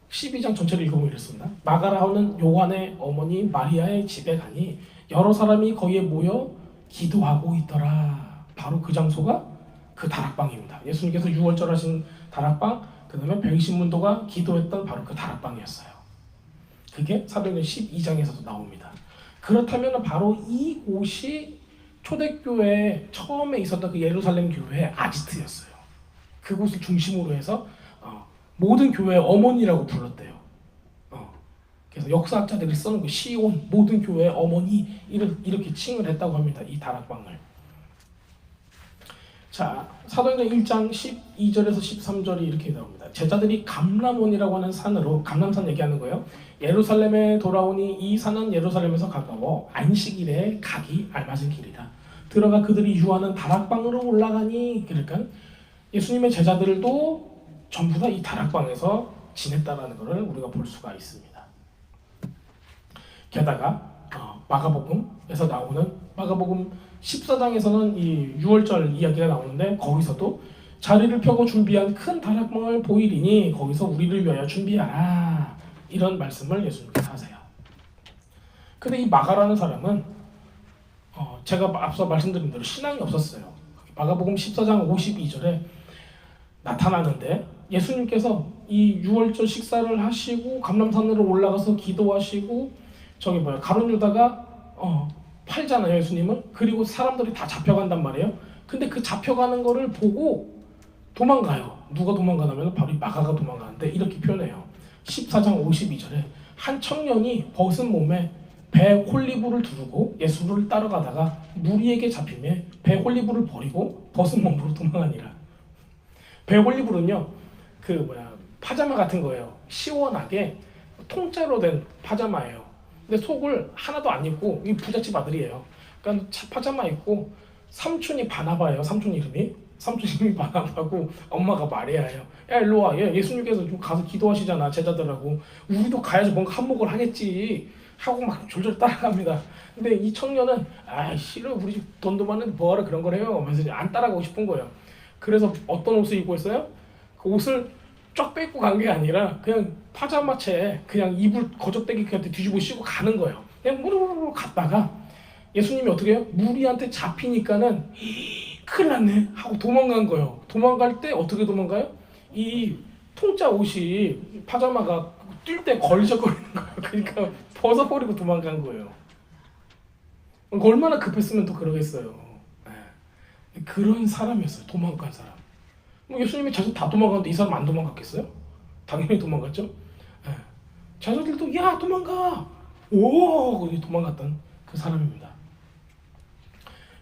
12장 전체를 읽어보면 이렇습니다. 마가라는 요한의 어머니 마리아의 집에 가니 여러 사람이 거기에 모여 기도하고 있더라. 바로 그 장소가 그 다락방입니다. 예수님께서 6월절 하신 다락방, 그 다음에 백신문도가 기도했던 바로 그 다락방이었어요. 그게 사도행전 12장에서도 나옵니다. 그렇다면 바로 이곳이 초대교회에 처음에 있었던 그 예루살렘 교회의 아지트였어요. 그곳을 중심으로 해서 모든 교회의 어머니라고 불렀대요. 그래서 역사학자들이 쓰는 그 시온, 모든 교회의 어머니 이렇게 칭을 했다고 합니다. 이 다락방을. 자, 사도행전 1장 12절에서 13절이 이렇게 나옵니다. 제자들이 감람원이라고 하는 산으로, 감람산 얘기하는 거예요. 예루살렘에 돌아오니 이 산은 예루살렘에서 가까워 안식일에 가기 알맞은 길이다. 들어가 그들이 유하는 다락방으로 올라가니, 그러니까 예수님의 제자들도 전부 다 이 다락방에서 지냈다라는 것을 우리가 볼 수가 있습니다. 게다가 마가복음에서 나오는 마가복음 14장에서는 이 6월절 이야기가 나오는데 거기서도 자리를 펴고 준비한 큰 다락방을 보이리니 거기서 우리를 위하여 준비하라 이런 말씀을 예수님께서 하세요. 근데 이 마가라는 사람은 제가 앞서 말씀드린 대로 신앙이 없었어요. 마가복음 14장 52절에 나타나는데 예수님께서 이 6월절 식사를 하시고 감람산으로 올라가서 기도하시고 가룟 유다가 팔잖아요, 예수님을. 그리고 사람들이 다 잡혀간단 말이에요. 근데 그 잡혀가는 거를 보고 도망가요. 누가 도망가냐면 바로 이 마가가 도망가는데 이렇게 표현해요. 14장 52절에 한 청년이 벗은 몸에 배 홀리브를 두르고 예수를 따라가다가 무리에게 잡히매 배 홀리브를 버리고 벗은 몸으로 도망하니라. 배 홀리브는요 파자마 같은 거예요. 시원하게 통째로 된 파자마예요. 근데 속을 하나도 안 입고 이 부잣집 아들이에요. 그러니까 파자마 입고 삼촌이 바나바예요. 삼촌 이름이. 삼촌 이름이 바나바고 엄마가 마리아예요. 야 일로 와. 예수님께서 좀 가서 기도하시잖아 제자들하고. 우리도 가야지 뭔가 한몫을 하겠지 하고 막 졸졸 따라갑니다. 근데 이 청년은 아 싫어 우리 집 돈도 많은데 뭐하러 그런 걸 해요. 그래서 안 따라가고 싶은 거예요. 그래서 어떤 옷을 입고 있어요? 그 옷을 쫙 빼고 간 게 아니라 그냥 파자마채 그냥 이불 거적대기 그냥 뒤집어 씌고 가는 거예요. 그냥 무르르 갔다가 예수님이 어떻게 해요? 무리한테 잡히니까는 큰일 났네 하고 도망간 거예요. 도망갈 때 어떻게 도망가요? 이 통짜 옷이 파자마가 뛸 때 걸리적거리는 거예요. 그러니까 벗어버리고 도망간 거예요. 얼마나 급했으면 또 그러겠어요. 네. 그런 사람이었어요. 도망간 사람. 뭐 예수님이 자주 다 도망갔는데 이 사람 안 도망갔겠어요? 당연히 도망갔죠. 네. 자녀들도 야 도망가! 오! 도망갔던 그 사람입니다.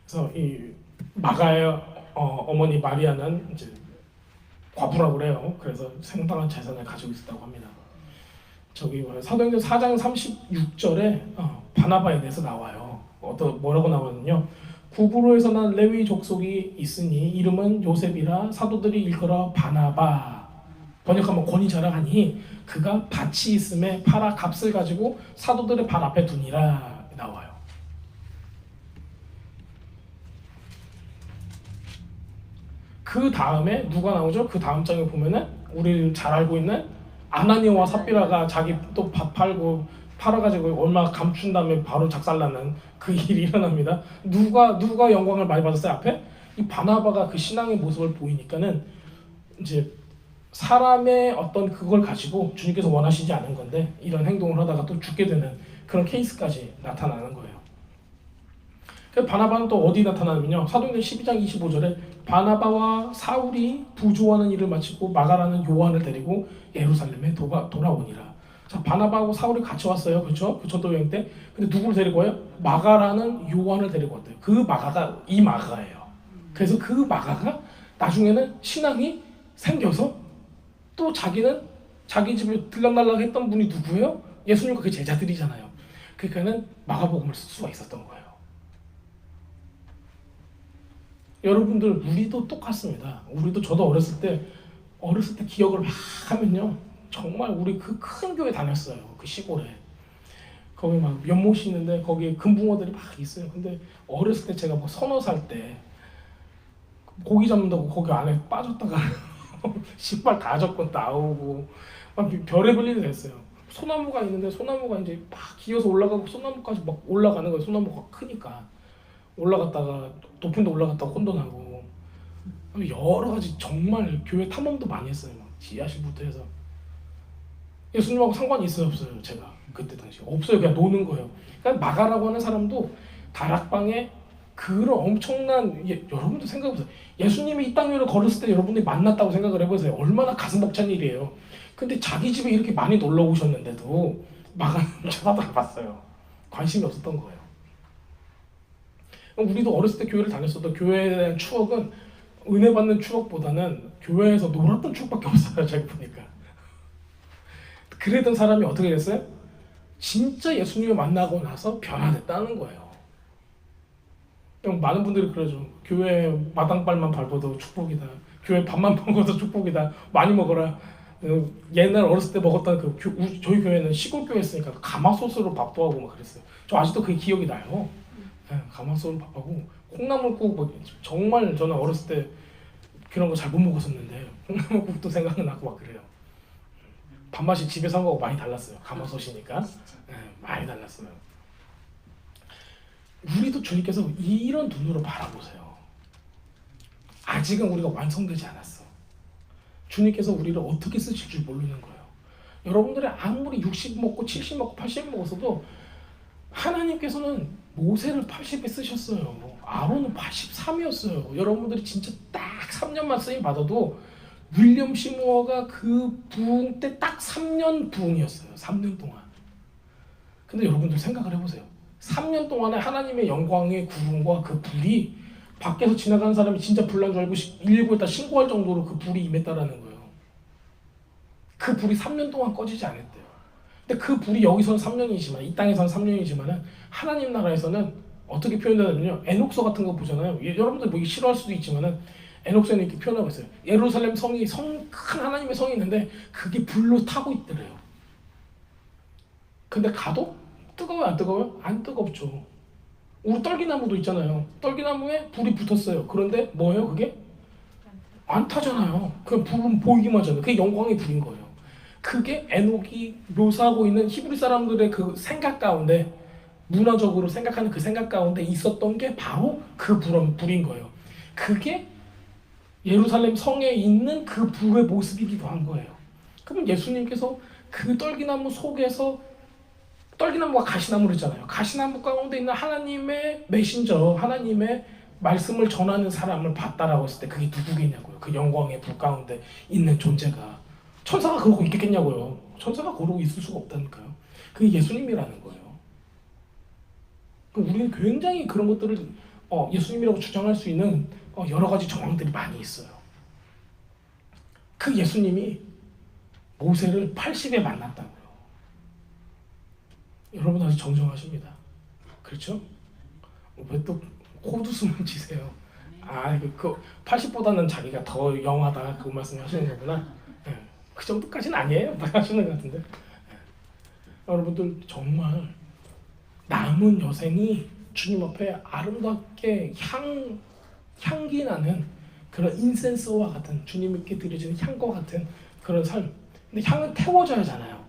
그래서 이 마가의 어머니 마리아는 이제 과부라고 그래요. 그래서 상당한 재산을 가지고 있었다고 합니다. 저기 사도행전 4장 36절에 바나바에 대해서 나와요. 뭐라고 나왔냐면요. 구브로에서 난 레위 족속이 있으니 이름은 요셉이라 사도들이 일컬어 바나바. 번역하면 권위 자랑하니 그가 밭이 있음에 팔아 값을 가지고 사도들의 발 앞에 두니라 나와요. 그 다음에 누가 나오죠? 그 다음 장에 보면은 우리 잘 알고 있는 아나니아와 삽비라가 자기 또 밥 팔고 팔아가지고 얼마 감춘 다음에 바로 작살나는 그 일이 일어납니다. 누가 영광을 많이 받았어요? 앞에 이 바나바가 그 신앙의 모습을 보이니까는 이제 사람의 어떤 그걸 가지고 주님께서 원하시지 않은 건데 이런 행동을 하다가 또 죽게 되는 그런 케이스까지 나타나는 거예요. 그래서 바나바는 또 어디 나타나냐면요. 사도행전 12장 25절에 바나바와 사울이 부조하는 일을 마치고 마가라는 요한을 데리고 예루살렘에 돌아오니라. 자, 바나바하고 사울이 같이 왔어요. 그렇죠? 그 전도 여행 때. 근데 누구를 데리고 와요? 마가라는 요한을 데리고 왔대요. 그 마가가 이 마가예요. 그래서 그 마가가 나중에는 신앙이 생겨서 또 자기는 자기 집에 들락날락 했던 분이 누구예요? 예수님과 그 제자들이잖아요. 그러니까는 마가복음을 쓸 수가 있었던 거예요. 여러분들 우리도 똑같습니다. 우리도 저도 어렸을 때 기억을 막 하면요. 정말 우리 그 큰 교회 다녔어요. 그 시골에. 거기 막 연못이 있는데 거기에 금붕어들이 막 있어요. 근데 어렸을 때 제가 뭐 서너 살 때 고기 잡는다고 거기 안에 빠졌다가 신발 다 젖고 나오고 막 별의별 일이 됐어요. 소나무가 있는데 소나무가 이제 막 기어서 올라가고 소나무까지 막 올라가는 거예요. 소나무가 크니까. 올라갔다가 높은 데 올라갔다가 혼돈하고 여러 가지 정말 교회 탐험도 많이 했어요. 막 지하실부터 해서 예수님하고 상관이 있어요 없어요? 제가 그때 당시 없어요. 그냥 노는 거예요. 그러니까 마가라고 하는 사람도 다락방에 그런 엄청난 여러분도 생각해보세요. 예수님이 이 땅 위를 걸었을 때 여러분들이 만났다고 생각을 해보세요. 얼마나 가슴 벅찬 일이에요. 근데 자기 집에 이렇게 많이 놀러 오셨는데도 마가는 쳐다도 안 봤어요. 관심이 없었던 거예요. 우리도 어렸을 때 교회를 다녔어도 교회에 대한 추억은 은혜 받는 추억보다는 교회에서 놀았던 추억밖에 없어요. 제가 보니까. 그랬던 사람이 어떻게 됐어요? 진짜 예수님을 만나고 나서 변화됐다는 거예요. 많은 분들이 그러죠. 교회 마당발만 밟아도 축복이다. 교회 밥만 먹어도 축복이다. 많이 먹어라. 옛날 어렸을 때 먹었던 저희 교회는 시골 교회였으니까 가마솥으로 밥도 하고 막 그랬어요. 저 아직도 그게 기억이 나요. 가마솥으로 밥하고 콩나물국 뭐 정말 저는 어렸을 때 그런 거 잘 못 먹었었는데 콩나물국도 생각나고 막 그래요. 밥맛이 집에서 한 거하고 많이 달랐어요. 가마솥이니까 많이 달랐어요. 우리도 주님께서 이런 눈으로 바라보세요. 아직은 우리가 완성되지 않았어. 주님께서 우리를 어떻게 쓰실 줄 모르는 거예요. 여러분들이 아무리 60 먹고 70 먹고 80 먹었어도 하나님께서는 모세를 80에 쓰셨어요. 아론은 83이었어요. 여러분들이 진짜 딱 3년만 쓰임 받아도 윌리엄 시무어가 그 부흥 때 딱 3년 부흥이었어요. 3년 동안. 근데 여러분들 생각을 해보세요. 3년 동안에 하나님의 영광의 구름과 그 불이 밖에서 지나가는 사람이 진짜 불난 줄 알고 119에다 신고할 정도로 그 불이 임했다라는 거예요. 그 불이 3년 동안 꺼지지 않았대요. 근데 그 불이 여기서는 3년이지만 이 땅에서는 3년이지만은 하나님 나라에서는 어떻게 표현되냐면요. 에녹서 같은 거 보잖아요. 여러분들 뭐 싫어할 수도 있지만은 에녹서는 이렇게 표현하고 있어요. 예루살렘 성이 큰 하나님의 성이 있는데 그게 불로 타고 있더래요. 근데 가도 뜨거워요, 안 뜨거워요? 안 뜨겁죠. 우리 떨기나무도 있잖아요. 떨기나무에 불이 붙었어요. 그런데 뭐예요, 그게? 안 타잖아요. 그냥 불은 보이기만 하잖아요. 그게 영광의 불인 거예요. 그게 에녹이 묘사하고 있는 히브리 사람들의 그 생각 가운데, 문화적으로 생각하는 그 생각 가운데 있었던 게 바로 그 불인 거예요. 그게 예루살렘 성에 있는 그 불의 모습이기도 한 거예요. 그러면 예수님께서 그 떨기나무 속에서, 떨기나무가 가시나무랬잖아요. 가시나무 가운데 있는 하나님의 메신저, 하나님의 말씀을 전하는 사람을 봤다라고 했을 때 그게 누구겠냐고요. 그 영광의 불 가운데 있는 존재가. 천사가 그러고 있겠냐고요. 천사가 그러고 있을 수가 없다니까요. 그게 예수님이라는 거예요. 우리는 굉장히 그런 것들을 예수님이라고 주장할 수 있는 여러 가지 정황들이 많이 있어요. 그 예수님이 모세를 80에 만났다고요. 여러분 아주 정정하십니다. 그렇죠? 왜 또 코웃음을 치세요? 그 80보다는 자기가 더 영하다 그 말씀 하시는 거구나. 네. 그 정도까지는 아니에요. 하시는 것 같은데. 네. 여러분들 정말 남은 여생이 주님 앞에 아름답게 향기 나는 그런 인센스와 같은, 주님께 드려지는 향과 같은 그런 삶. 근데 향은 태워져야 하잖아요.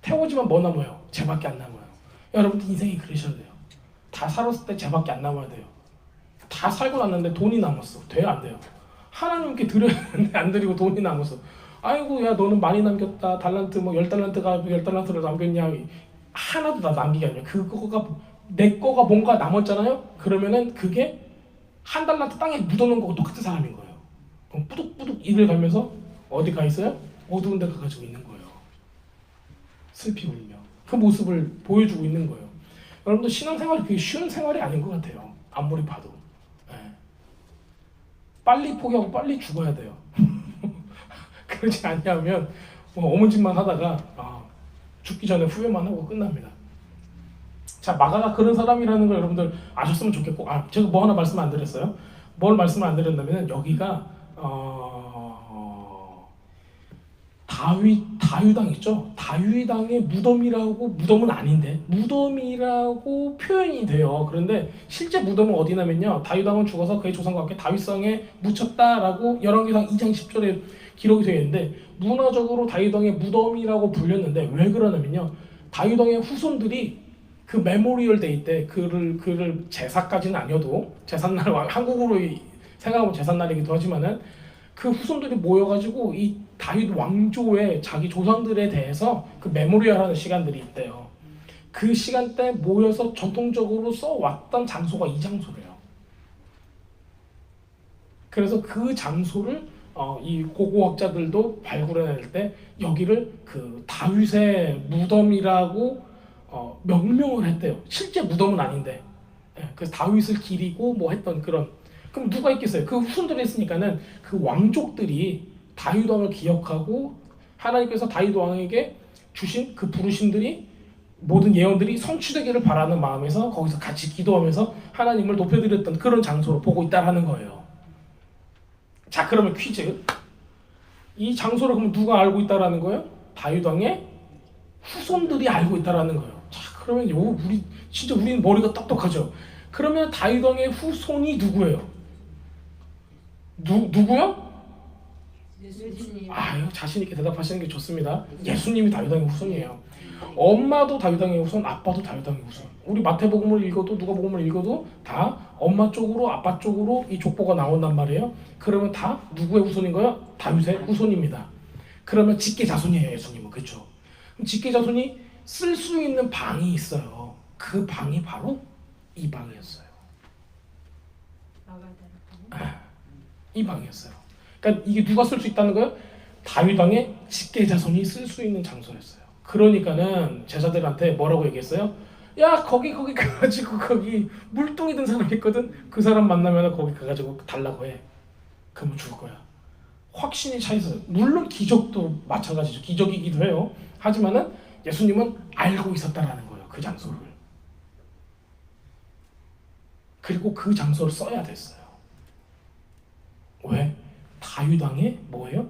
태워지면 뭐 남아요? 쟤밖에 안 남아요. 여러분들 인생이 그러셔야 돼요. 다 살았을 때 쟤밖에 안 남아야 돼요. 다 살고 났는데 돈이 남았어. 돼요, 안 돼요? 하나님께 드려야 되는데 안 드리고 돈이 남았어. 아이고, 야, 너는 많이 남겼다. 달란트, 뭐 10달란트가 10달란트를 남겼냐. 하나도 다 남기게 아니에요. 그거가 내 거가 뭔가 남았잖아요. 그러면은 그게 한 달란트 땅에 묻어놓은 거고 똑같은 사람인 거예요. 그럼 뿌둑뿌둑 이를 가면서 어디 가 있어요? 어두운 데 가가지고 있는 거예요. 슬피 울며 그 모습을 보여주고 있는 거예요. 여러분들 신앙생활이 그게 쉬운 생활이 아닌 것 같아요. 아무리 봐도. 네. 빨리 포기하고 빨리 죽어야 돼요. 그러지 않냐면 어문짓만 하다가 죽기 전에 후회만 하고 끝납니다. 자, 마가가 그런 사람이라는 걸 여러분들 아셨으면 좋겠고, 제가 뭐 하나 말씀 안 드렸어요? 뭘 말씀을 안 드렸냐면 여기가 다윗당 있죠? 다윗당의 무덤이라고, 무덤은 아닌데 무덤이라고 표현이 돼요. 그런데 실제 무덤은 어디냐면요, 다윗왕은 죽어서 그의 조상과 함께 다윗성에 묻혔다라고 열왕기상 2장 10절에 기록이 되어 있는데, 문화적으로 다윗왕의 무덤이라고 불렸는데 왜 그러냐면요, 다윗왕의 후손들이 그 메모리얼 데이 때 그를 제사까지는 아니어도, 제삿날, 한국으로 생각하면 제삿날이기도 하지만은 그 후손들이 모여가지고 이 다윗 왕조의 자기 조상들에 대해서 그 메모리얼하는 시간들이 있대요. 그 시간대 모여서 전통적으로 써왔던 장소가 이 장소래요. 그래서 그 장소를 이 고고학자들도 발굴해낼 때 여기를 그 다윗의 무덤이라고 명명을 했대요. 실제 무덤은 아닌데. 그래서 다윗을 기리고 뭐 했던 그런. 그럼 누가 있겠어요? 그 후손들이 했으니까는 그 왕족들이 다윗 왕을 기억하고 하나님께서 다윗 왕에게 주신 그 부르심들이, 모든 예언들이 성취되기를 바라는 마음에서 거기서 같이 기도하면서 하나님을 높여드렸던 그런 장소로 보고 있다라는 거예요. 자, 그러면 퀴즈. 이 장소를 그럼 누가 알고 있다라는 거예요? 다윗 왕의 후손들이 알고 있다라는 거예요. 자, 그러면 우리는 머리가 똑똑하죠. 그러면 다윗 왕의 후손이 누구예요? 누구요? 예수님. 이거 자신 있게 대답하시는 게 좋습니다. 예수님이 다윗 왕의 후손이에요. 엄마도 다윗 왕의 후손, 아빠도 다윗 왕의 후손. 우리 마태복음을 읽어도 누가복음을 읽어도 다 엄마 쪽으로, 아빠 쪽으로 이 족보가 나온단 말이에요. 그러면 다 누구의 후손인 거예요? 다윗의 후손입니다. 그러면 직계 자손이에요, 예수님은. 그렇죠? 직계 자손이 쓸 수 있는 방이 있어요. 그 방이 바로 이 방이었어요. 이 방이었어요. 그러니까 이게 누가 쓸 수 있다는 거예요? 다윗 왕의 직계 자손이 쓸 수 있는 장소였어요. 그러니까는 제자들한테 뭐라고 얘기했어요? 야, 거기 가가지고 거기 물동이 든 사람 있거든. 그 사람 만나면 거기 가가지고 달라고 해. 그러면 죽을 거야. 확신이 차 있어요. 물론 기적도 마찬가지죠. 기적이기도 해요. 하지만은 예수님은 알고 있었다라는 거예요. 그 장소를. 그리고 그 장소를 써야 됐어요. 왜? 다윗 왕의 뭐예요?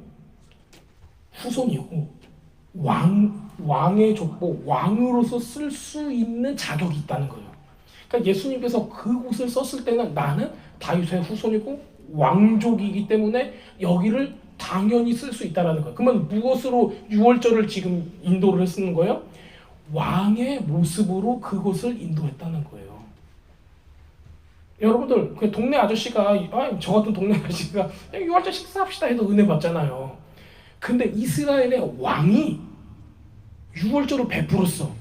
후손이고 왕의 족보, 왕으로서 쓸 수 있는 자격이 있다는 거예요. 그러니까 예수님께서 그곳을 썼을 때는 나는 다윗의 후손이고 왕족이기 때문에 여기를 당연히 쓸 수 있다는 거예요. 그러면 무엇으로 유월절을 지금 인도를 쓰는 거예요? 왕의 모습으로 그곳을 인도했다는 거예요. 여러분들 그 동네 아저씨가 저 같은 동네 아저씨가 유월절 식사합시다 해도 은혜 받잖아요. 근데 이스라엘의 왕이 유월절을 베풀었어.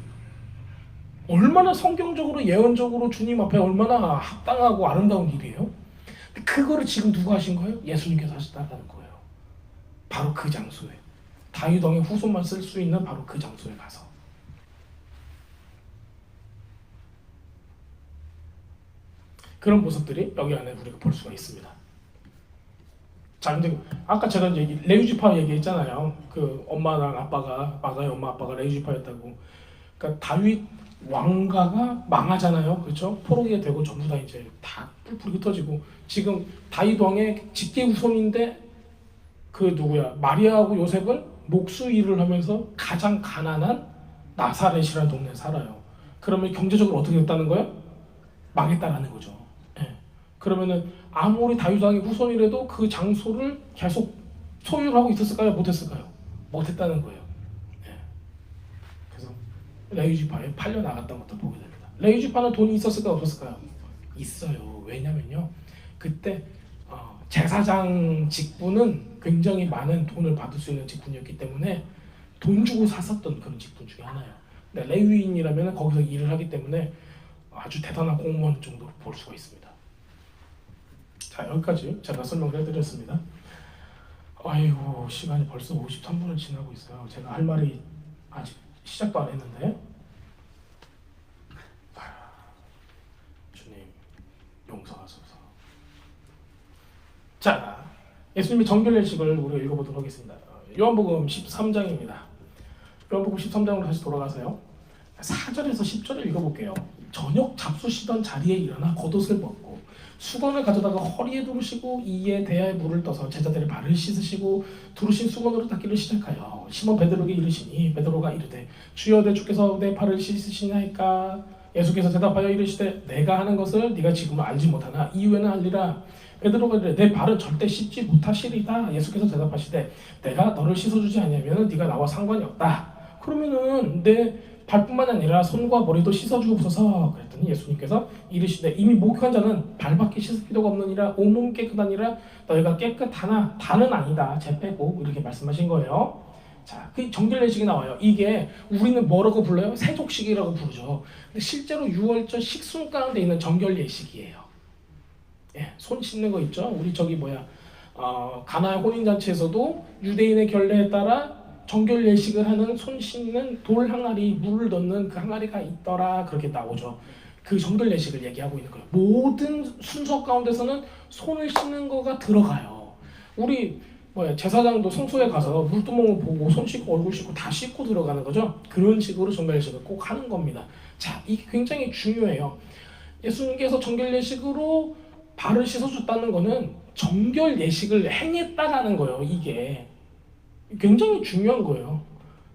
얼마나 성경적으로 예언적으로 주님 앞에 얼마나 합당하고 아름다운 일이에요. 그거를 지금 누가 하신 거예요? 예수님께서 하셨다는 거예요. 바로 그 장소에 다윗 왕의 후손만 쓸 수 있는 바로 그 장소에 가서. 그런 모습들이 여기 안에 우리가 볼 수가 있습니다. 자, 근데 아까 제가 이제 레위지파 얘기했잖아요. 그 엄마랑 아빠가 마가의 엄마 아빠가 레위지파였다고. 그러니까 다윗 왕가가 망하잖아요. 그렇죠? 포로기가 되고 전부 다 이제 다 뿔뿔이 흩어지고 지금 다윗 왕의 직계 후손인데 그 누구야? 마리아하고 요셉은 목수 일을 하면서 가장 가난한 나사렛이라는 동네에 살아요. 그러면 경제적으로 어떻게 됐다는 거예요? 망했다라는 거죠. 예. 그러면은 아무리 다윗 왕의 후손이라도 그 장소를 계속 소유를 하고 있었을까요? 못했을까요? 못했다는 거예요. 예. 그래서 레위지파에 팔려 나갔던 것도 보게 됩니다. 레위지파는 돈이 있었을까요? 없었을까요? 있어요. 왜냐면요, 그때 제사장 직분은 굉장히 많은 돈을 받을 수 있는 직분이었기 때문에 돈 주고 샀었던 그런 직분 중에 하나예요. 근데 레위인이라면 거기서 일을 하기 때문에 아주 대단한 공무원 정도로 볼 수가 있습니다. 자, 여기까지 제가 설명을 해드렸습니다. 아이고, 시간이 벌써 53분을 지나고 있어요. 제가 할 말이 아직 시작도 안 했는데. 주님 용서하소서. 자, 예수님의 정결 예식을 우리가 읽어보도록 하겠습니다. 요한복음 13장입니다. 요한복음 13장으로 다시 돌아가세요. 4절에서 10절을 읽어볼게요. 저녁 잡수시던 자리에 일어나 겉옷을 벗고 수건을 가져다가 허리에 두르시고 이에 대야에 물을 떠서 제자들의 발을 씻으시고 두르신 수건으로 닦기를 시작하여 시몬 베드로에게 이르시니 베드로가 이르되 주여 내 주께서 내 발을 씻으시나이까. 예수께서 대답하여 이르시되 내가 하는 것을 네가 지금 알지 못하나 이후에는 알리라. 베드로가 이르되 내 발은 절대 씻지 못하시리다. 예수께서 대답하시되 내가 너를 씻어주지 아니하면 네가 나와 상관이 없다. 그러면은 내 발뿐만 아니라 손과 머리도 씻어주옵소서. 그랬더니 예수님께서 이르시되 이미 목욕한 자는 발밖에 씻을 필요가 없느니라. 온몸 깨끗하니라. 너희가 깨끗하나 다는 아니다. 재 빼고 이렇게 말씀하신 거예요. 자, 그 정결 예식이 나와요. 이게 우리는 뭐라고 불러요? 세족식이라고 부르죠. 근데 실제로 유월절 식순 가운데 있는 정결 예식이에요. 예, 손 씻는 거 있죠. 우리 저기 가나의 혼인잔치에서도 유대인의 결례에 따라 정결 예식을 하는 손 씻는 돌 항아리, 물을 넣는 그 항아리가 있더라. 그렇게 나오죠. 그 정결 예식을 얘기하고 있는 거예요. 모든 순서 가운데서는 손을 씻는 거가 들어가요. 우리 제사장도 성소에 가서 물두멍을 보고 손 씻고 얼굴 씻고 다 씻고 들어가는 거죠. 그런 식으로 정결 예식을 꼭 하는 겁니다. 자, 이게 굉장히 중요해요. 예수님께서 정결 예식으로 발을 씻어줬다는 거는 정결 예식을 행했다라는 거예요. 이게 굉장히 중요한 거예요.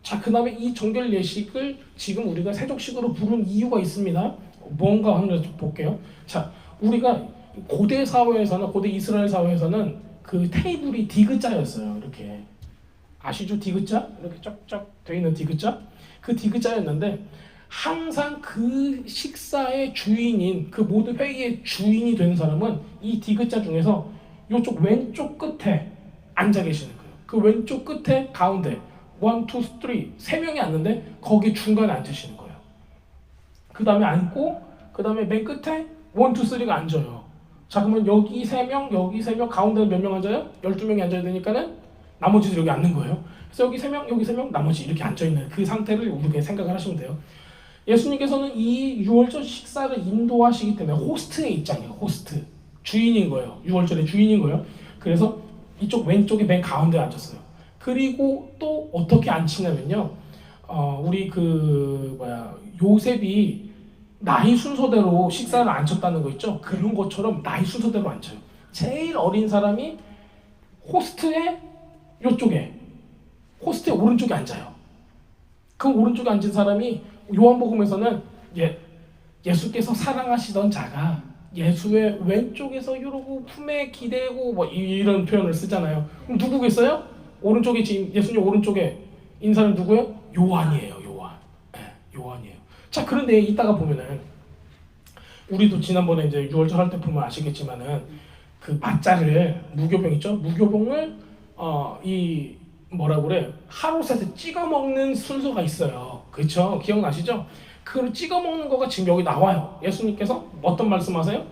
자, 그 다음에 이 정결 예식을 지금 우리가 세족식으로 부른 이유가 있습니다. 뭔가 한번 볼게요. 자, 우리가 고대 사회에서는, 고대 이스라엘 사회에서는 그 테이블이 디귿자였어요. 이렇게 아시죠? 디귿자? 이렇게 쫙쫙 돼 있는 디귿자? 그 디귿자였는데 항상 그 식사의 주인인, 그 모든 회의의 주인이 되는 사람은 이 디귿자 중에서 이쪽 왼쪽 끝에 앉아 계시는 거예요. 그 왼쪽 끝에 가운데 1, 2, 3 세 명이 앉는데 거기 중간에 앉으시는 거예요. 그 다음에 앉고 그 다음에 맨 끝에 1, 2, 3가 앉아요. 자, 그러면 여기 3명, 여기 3명, 가운데는 몇 명 앉아요? 12명이 앉아야 되니까는 나머지들 여기 앉는 거예요. 그래서 여기 3명, 여기 3명, 나머지 이렇게 앉아있는 그 상태를 우리가 생각을 하시면 돼요. 예수님께서는 이 유월절 식사를 인도하시기 때문에 호스트의 입장이에요. 호스트. 주인인 거예요. 유월절의 주인인 거예요. 그래서 이쪽 왼쪽에 맨 가운데 앉았어요. 그리고 또 어떻게 앉히냐면요. 우리 요셉이 나이 순서대로 식사를 안 쳤다는 거 있죠? 그런 것처럼 나이 순서대로 안 쳐요. 제일 어린 사람이 호스트의 요쪽에, 호스트의 오른쪽에 앉아요. 그 오른쪽에 앉은 사람이 요한복음에서는 예수께서 사랑하시던 자가 예수의 왼쪽에서 이러고 품에 기대고 뭐 이런 표현을 쓰잖아요. 그럼 누구겠어요? 오른쪽에 지금 예수님 오른쪽에 있는 사람 누구예요? 요한이에요. 요한. 네, 요한이에요. 자, 그런데 이따가 보면은 우리도 지난번에 이제 6월절 할 때 보면 아시겠지만은 그 맞자를 무교병 있죠? 무교병을 이 뭐라고 그래? 하롯에 찍어 먹는 순서가 있어요. 그렇죠? 기억나시죠? 그걸 찍어 먹는 거가 지금 여기 나와요. 예수님께서 어떤 말씀하세요?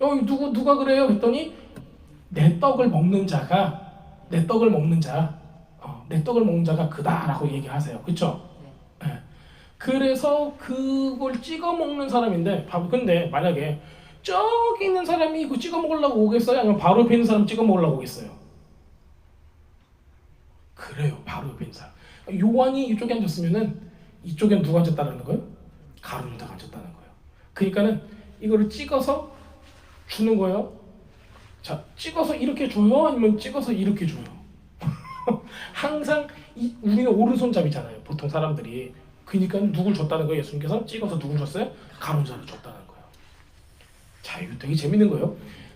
여기 누가 그래요? 했더니 내 떡을 먹는 자가 내 떡을 먹는 자가 그다라고 얘기하세요. 그렇죠? 네. 그래서 그걸 찍어 먹는 사람인데 근데 만약에 저기 있는 사람이 이거 찍어 먹으려고 오겠어요? 아니면 바로 옆에 있는 사람 찍어 먹으려고 오겠어요? 그래요. 바로 옆에 있는 사람. 요한이 이쪽에 앉았으면은 이쪽엔 누가 앉았다는 거예요? 가룟 유다가 앉았다는 거예요. 그러니까는 이거를 찍어서 주는 거예요. 자, 찍어서 이렇게 줘요? 아니면 찍어서 이렇게 줘요? 항상 우리는 오른손잡이잖아요. 보통 사람들이. 그러니까 누굴 줬다는 거예요? 예수님께서 찍어서 누굴 줬어요? 가룟 유다를 줬다는 거예요. 자, 이거 되게 재밌는 거예요.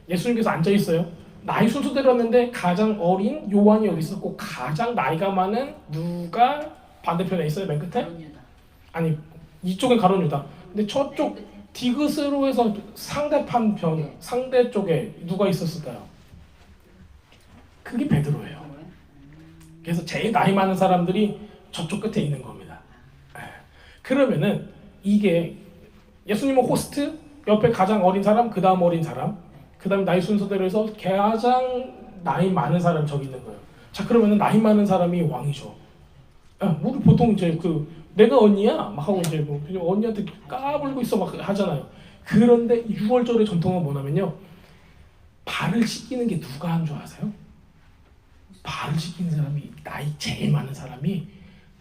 예수님께서 앉아 있어요. 나이 순서대로 했는데 가장 어린 요한이 여기 있었고 가장 나이가 많은 누가 반대편에 있어요? 맨 끝에? 아니, 이쪽은 가룟 유다. 근데 저쪽 디귿으로 해서 상대편 상대 쪽에 누가 있었을까요? 그게 베드로예요. 그래서 제일 나이 많은 사람들이 저쪽 끝에 있는 겁니다. 그러면은 이게 예수님은 호스트, 옆에 가장 어린 사람, 그 다음 어린 사람, 그 다음 나이 순서대로 해서 가장 나이 많은 사람 저기 있는 거예요. 자, 그러면은 나이 많은 사람이 왕이죠. 우리 보통 이제 내가 언니야 막 하고 이제 언니한테 까불고 있어 막 하잖아요. 그런데 6월절의 전통은 뭐냐면요, 발을 씻기는 게 누가 한 줄 아세요? 발을 씻기는 사람이 나이 제일 많은 사람이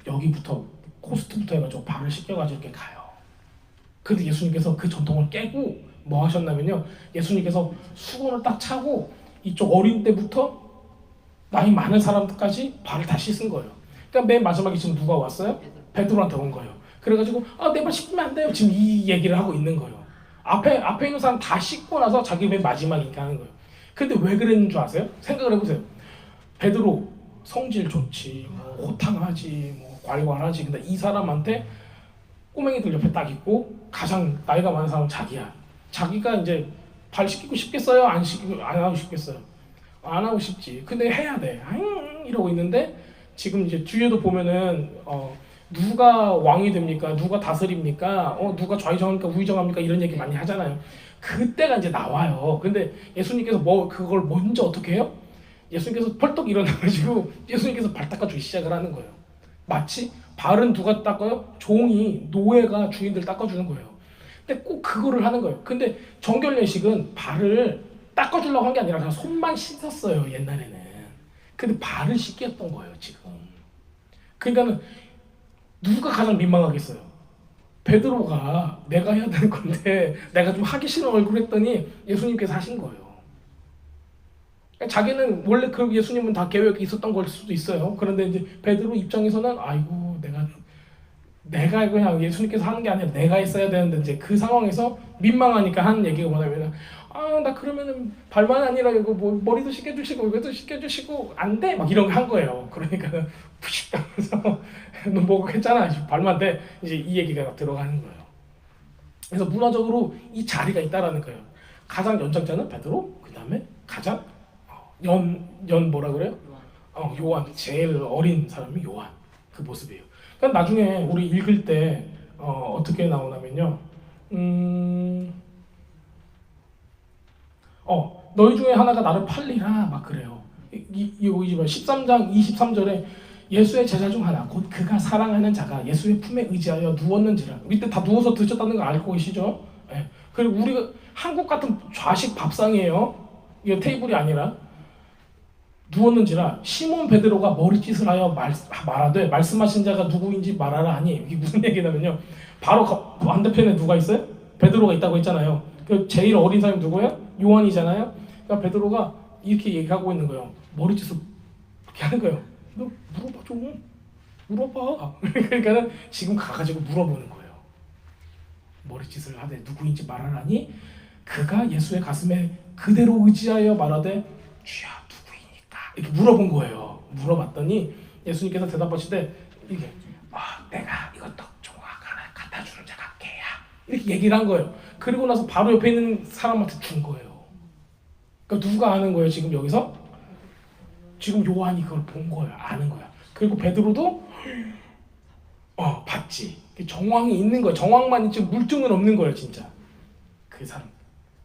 여기부터 코스트부터 해가지고 발을 씻겨가지고 이렇게 가요. 근데 예수님께서 그 전통을 깨고 뭐 하셨냐면요, 예수님께서 수건을 딱 차고 이쪽 어린 때부터 나이 많은 사람까지 발을 다 씻은 거예요. 그러니까 맨 마지막에 지금 누가 왔어요? 베드로한테 온 거예요. 그래가지고 내 발 씻으면 안 돼요. 지금 이 얘기를 하고 있는 거예요. 앞에 있는 사람 다 씻고 나서 자기 맨 마지막이니까 하는 거예요. 근데 왜 그랬는 줄 아세요? 생각을 해보세요. 베드로 성질 좋지, 뭐 호탕하지, 뭐 괄괄하지. 근데 이 사람한테 꼬맹이들 옆에 딱 있고 가장 나이가 많은 사람은 자기야. 자기가 이제 발 씻기고 싶겠어요? 안 하고 싶겠어요? 안 하고 싶지. 근데 해야 돼. 이러고 있는데 지금 이제 뒤에도 보면은 누가 왕이 됩니까? 누가 다스립니까? 누가 좌의정합니까? 우의정합니까? 이런 얘기 많이 하잖아요. 그때가 이제 나와요. 근데 예수님께서 그걸 먼저 어떻게 해요? 예수님께서 펄떡 일어나가지고 예수님께서 발 닦아주기 시작을 하는 거예요. 마치 발은 누가 닦아요? 종이, 노예가 주인들 닦아주는 거예요. 근데 꼭 그거를 하는 거예요. 근데 정결례식은 발을 닦아주려고 한 게 아니라 그냥 손만 씻었어요, 옛날에는. 근데 발을 씻겼던 거예요, 지금. 그러니까는 누가 가장 민망하겠어요? 베드로가 내가 해야 되는 건데 내가 좀 하기 싫은 얼굴 했더니 예수님께서 하신 거예요. 자기는 원래 그 예수님은 다 계획이 있었던 걸 수도 있어요. 그런데 이제 베드로 입장에서는 아이고 내가 그냥 예수님께서 하는 게 아니라 내가 했어야 되는데 이제 그 상황에서 민망하니까 하는 얘기가 뭐냐면 나 그러면은 발만 아니라 이거 뭐 머리도 씻겨주시고 이것도 씻겨주시고 안 돼? 막 이런 거 한 거예요. 그러니까 푸식 하면서 너 뭐 했잖아. 발만 돼. 이제 이 얘기가 들어가는 거예요. 그래서 문화적으로 이 자리가 있다라는 거예요. 가장 연장자는 베드로, 그 다음에 가장 뭐라 그래요? 요한, 제일 어린 사람이 요한. 그 모습이에요. 그러니까 나중에 우리 읽을 때 어떻게 나오냐면요. 너희 중에 하나가 나를 팔리라 막 그래요. 이거 13장 23절에 예수의 제자 중 하나 곧 그가 사랑하는 자가 예수의 품에 의지하여 누웠는지라. 밑에 다 누워서 드셨다는 거 알고 계시죠? 네. 그리고 우리가 한국 같은 좌식 밥상이에요. 이거 테이블이 아니라 누웠는지라 시몬 베드로가 머리짓을 하여 말하되 말씀하신 자가 누구인지 말하라 하니, 이게 무슨 얘기냐면요, 바로 반대편에 누가 있어요? 베드로가 있다고 했잖아요. 그 제일 어린 사람이 누구예요? 요한이잖아요. 그러니까 베드로가 이렇게 얘기하고 있는 거예요. 머리짓을 이렇게 하는 거예요. 너 물어봐 좀, 물어봐. 그러니까는 지금 가가지고 물어보는 거예요. 머리짓을 하되 누구인지 말하라니, 그가 예수의 가슴에 그대로 의지하여 말하되 주여 누구이니까, 이렇게 물어본 거예요. 물어봤더니 예수님께서 대답하시되 이게 내가 이것도 조각 하나 갖다 주는 자가 걔야, 이렇게 얘기를 한 거예요. 그리고 나서 바로 옆에 있는 사람한테 준 거예요. 그러니까 누가 아는 거예요? 지금 여기서 지금 요한이 그걸 본 거예요. 아는 거야. 그리고 베드로도 봤지. 정황이 있는 거예요. 정황만 있지 물증은 없는 거예요, 진짜. 그 사람,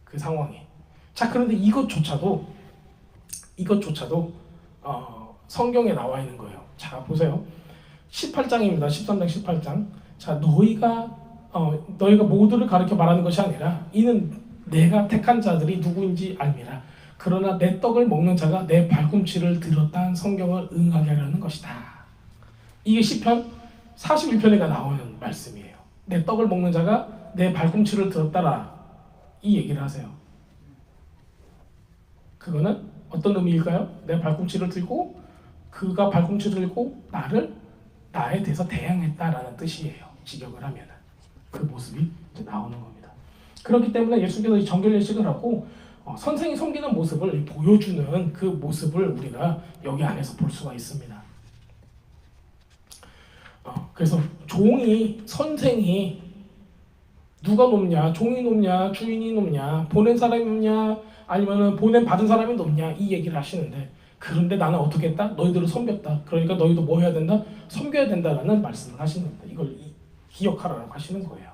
그 상황에. 자, 그런데 이것조차도 성경에 나와 있는 거예요. 자, 보세요. 18장입니다. 13장 18장. 자, 너희가 모두를 가르쳐 말하는 것이 아니라 이는 내가 택한 자들이 누구인지 알미라. 그러나 내 떡을 먹는 자가 내 발꿈치를 들었다는 성경을 응하게 하려는 것이다. 이게 시편 41편에가 나오는 말씀이에요. 내 떡을 먹는 자가 내 발꿈치를 들었다라, 이 얘기를 하세요. 그거는 어떤 의미일까요? 내 발꿈치를 들고, 그가 발꿈치를 들고 나에 대해서 대항했다라는 뜻이에요. 직역을 하면은 그 모습이 이제 나오는 겁니다. 그렇기 때문에 예수님께서 이 정결례식을 하고 선생이 섬기는 모습을 보여주는 그 모습을 우리가 여기 안에서 볼 수가 있습니다. 그래서 선생이 누가 높냐, 종이 높냐, 주인이 높냐, 보낸 사람이 높냐, 아니면은 보낸 받은 사람이 높냐, 이 얘기를 하시는데, 그런데 나는 어떻게 했다? 너희들을 섬겼다. 그러니까 너희도 뭐 해야 된다? 섬겨야 된다라는 말씀을 하시는 겁니다. 이걸 기억하라고 하시는 거예요.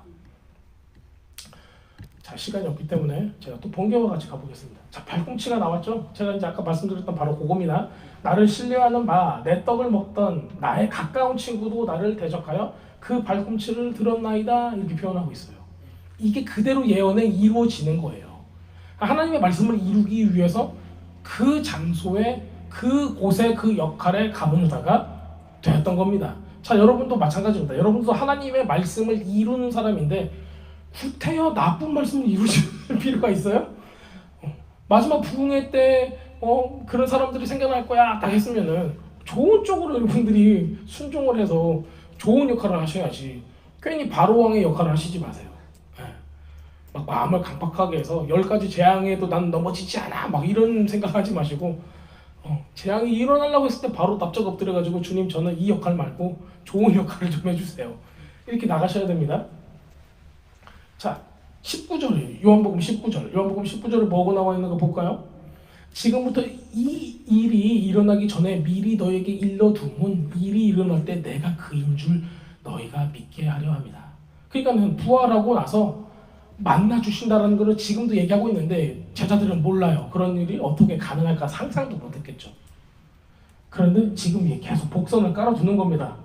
자, 시간이 없기 때문에 제가 또 번개와 같이 가보겠습니다. 자, 발꿈치가 나왔죠? 제가 이제 아까 말씀드렸던 바로 그겁니다. 나를 신뢰하는 바, 내 떡을 먹던 나의 가까운 친구도 나를 대적하여 그 발꿈치를 들었나이다, 이렇게 표현하고 있어요. 이게 그대로 예언에 이루어지는 거예요. 하나님의 말씀을 이루기 위해서 그 장소에, 그곳에, 그 역할에 가문유다가 되었던 겁니다. 자, 여러분도 마찬가지입니다. 여러분도 하나님의 말씀을 이루는 사람인데 구태여 나쁜 말씀을 이루실 필요가 있어요? 마지막 부흥회 때 그런 사람들이 생겨날 거야 딱 했으면은 좋은 쪽으로 여러분들이 순종을 해서 좋은 역할을 하셔야지, 괜히 바로왕의 역할을 하시지 마세요. 막 마음을 강박하게 해서 10가지 재앙에도 난 넘어지지 않아 막 이런 생각하지 마시고, 재앙이 일어나려고 했을 때 바로 납작 엎드려가지고 주님, 저는 이 역할 말고 좋은 역할을 좀 해주세요, 이렇게 나가셔야 됩니다. 자, 19절이에요. 요한복음 19절을 뭐하고 나와 있는 거 볼까요? 지금부터 이 일이 일어나기 전에 미리 너에게 일러두면 일이 일어날 때 내가 그인 줄 너희가 믿게 하려 합니다. 그러니까 부활하고 나서 만나 주신다는 것을 지금도 얘기하고 있는데 제자들은 몰라요. 그런 일이 어떻게 가능할까 상상도 못했겠죠. 그런데 지금 계속 복선을 깔아두는 겁니다.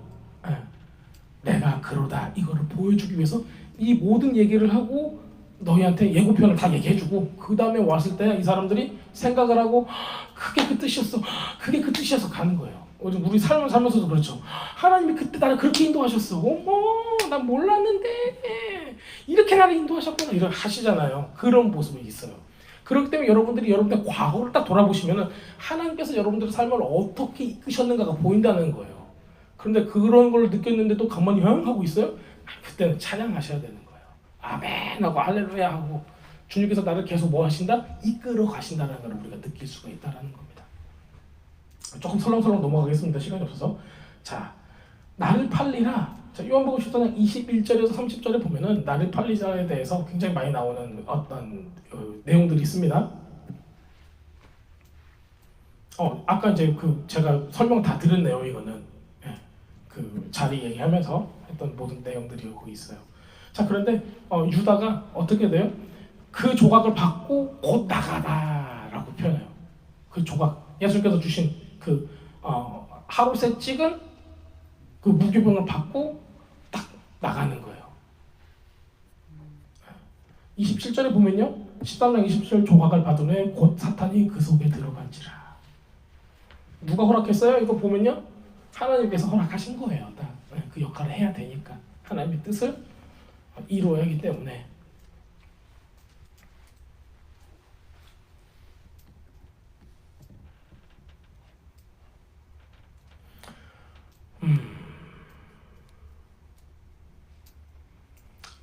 내가 그러다, 이거를 보여주기 위해서 이 모든 얘기를 하고 너희한테 예고편을 다 얘기해주고, 그 다음에 왔을 때 이 사람들이 생각을 하고 그게 그 뜻이었어 가는 거예요. 우리 삶을 살면서도 그렇죠. 하나님이 그때 나를 그렇게 인도하셨어. 어머, 난 몰랐는데 이렇게 나를 인도하셨구나, 이런 하시잖아요. 그런 모습이 있어요. 그렇기 때문에 여러분들 과거를 딱 돌아보시면은 하나님께서 여러분들의 삶을 어떻게 이끄셨는가가 보인다는 거예요. 그런데 그런 걸 느꼈는데도 가만히 하고 있어요? 그때는 찬양하셔야 되는 거예요. 아멘 하고 할렐루야 하고, 주님께서 나를 계속 뭐 하신다? 이끌어 가신다는 걸 우리가 느낄 수가 있다는 겁니다. 조금 설렁설렁 넘어가겠습니다. 시간이 없어서. 자, 나를 팔리라. 자, 요한복음 14장 21절에서 30절에 보면은 나를 팔리자에 대해서 굉장히 많이 나오는 어떤 내용들이 있습니다. 아까 이제 제가 설명 다 드렸네요. 이거는 그 자리 얘기하면서 했던 모든 내용들이 거기 있어요. 자, 그런데 유다가 어떻게 돼요? 그 조각을 받고 곧 나가다라고 표현해요. 그 조각, 예수님께서 주신 하루새 찍은 그 무교병을 받고 딱 나가는 거예요. 27절에 보면요, 13장 27절 조각을 받은 후에 곧 사탄이 그 속에 들어간지라. 누가 허락했어요? 이거 보면요, 하나님께서 허락하신 거예요. 그 역할을 해야 되니까 하나님의 뜻을 이루어야 하기 때문에.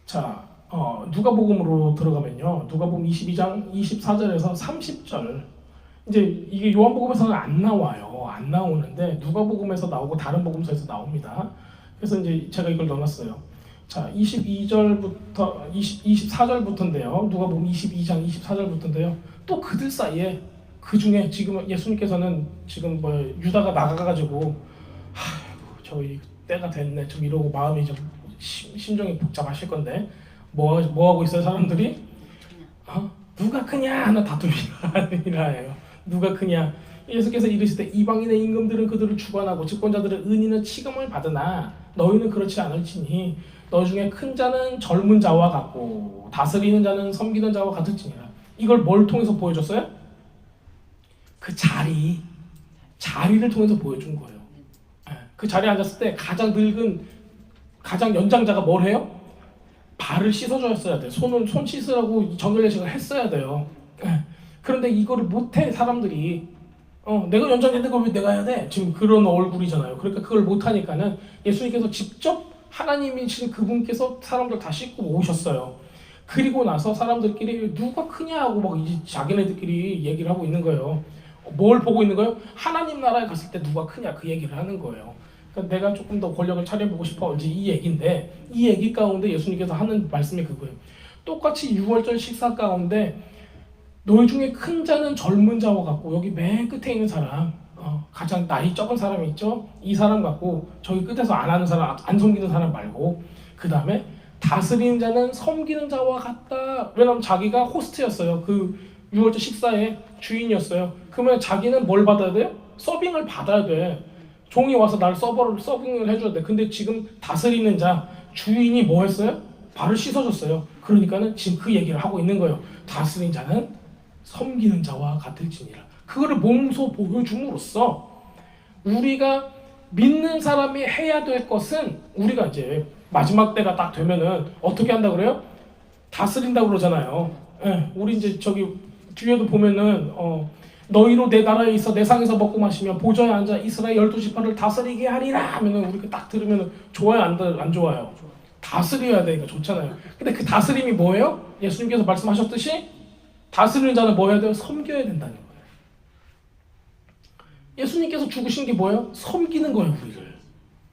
자, 누가복음으로 들어가면요, 누가복음 22장 24절에서 30절, 이제 이게 요한복음에서는 안 나와요. 안 나오는데 누가복음에서 나오고 다른 복음서에서 나옵니다. 그래서 이제 제가 이걸 넣어놨어요. 자, 22절부터 24절부터인데요. 누가복음 22장 24절부터인데요. 또 그들 사이에 그 중에 지금 예수님께서는 지금 뭐 유다가 나가가지고 저희 때가 됐네 좀 이러고 마음이 좀 심정이 복잡하실 건데 뭐 하고 있어요 사람들이? 누가 크냐 하나 다툼이라해요. 누가 크냐? 예수께서 이르시되 이방인의 임금들은 그들을 주관하고 집권자들의 은인은 치금을 받으나 너희는 그렇지 않을지니 너 중에 큰 자는 젊은 자와 같고 다스리는 자는 섬기는 자와 같을지니라. 이걸 뭘 통해서 보여줬어요? 그 자리를 통해서 보여준 거예요. 그 자리에 앉았을 때 가장 늙은 가장 연장자가 뭘 해요? 발을 씻어줬어야 돼. 손 씻으라고 정결례식을 했어야 돼요. 그런데 이거를 못해 사람들이. 내가 연장자인데 그걸 왜 내가 해야 돼? 지금 그런 얼굴이잖아요. 그러니까 그걸 못하니까는 예수님께서 직접 하나님이신 그분께서 사람들 다 씻고 오셨어요. 그리고 나서 사람들끼리 누가 크냐고 막 이제 자기네들끼리 얘기를 하고 있는 거예요. 뭘 보고 있는 거예요? 하나님 나라에 갔을 때 누가 크냐 그 얘기를 하는 거예요. 그러니까 내가 조금 더 권력을 차려보고 싶어 이제 이 얘기인데, 이 얘기 가운데 예수님께서 하는 말씀이 그거예요. 똑같이 유월절 식사 가운데 너희 중에 큰 자는 젊은 자와 같고, 여기 맨 끝에 있는 사람, 가장 나이 적은 사람이 있죠? 이 사람 같고, 저기 끝에서 안 하는 사람, 안 섬기는 사람 말고, 그 다음에 다스리는 자는 섬기는 자와 같다. 왜냐면 자기가 호스트였어요. 그 유월절 식사의 주인이었어요. 그러면 자기는 뭘 받아야 돼요? 서빙을 받아야 돼. 종이 와서 날 서빙을 해줘야 돼. 근데 지금 다스리는 자, 주인이 뭐 했어요? 발을 씻어줬어요. 그러니까는 지금 그 얘기를 하고 있는 거예요. 다스리는 자는 섬기는 자와 같을지니라. 그거를 몸소 보여줌으로써 우리가 믿는 사람이 해야 될 것은, 우리가 이제 마지막 때가 딱 되면은 어떻게 한다 그래요? 다스린다 그러잖아요. 우리 이제 저기 뒤에도 보면은 너희로 내 나라에 있어 내 상에서 먹고 마시며 보좌에 앉아 이스라엘 12지파를 다스리게 하리라 하면은 우리가 딱 들으면은 좋아요 안 좋아요? 다스려야 되니까 좋잖아요. 근데 그 다스림이 뭐예요? 예수님께서 말씀하셨듯이 다스리는 자는 뭐 해야 돼요? 섬겨야 된다는 거예요. 예수님께서 죽으신 게 뭐예요? 섬기는 거예요, 우리를.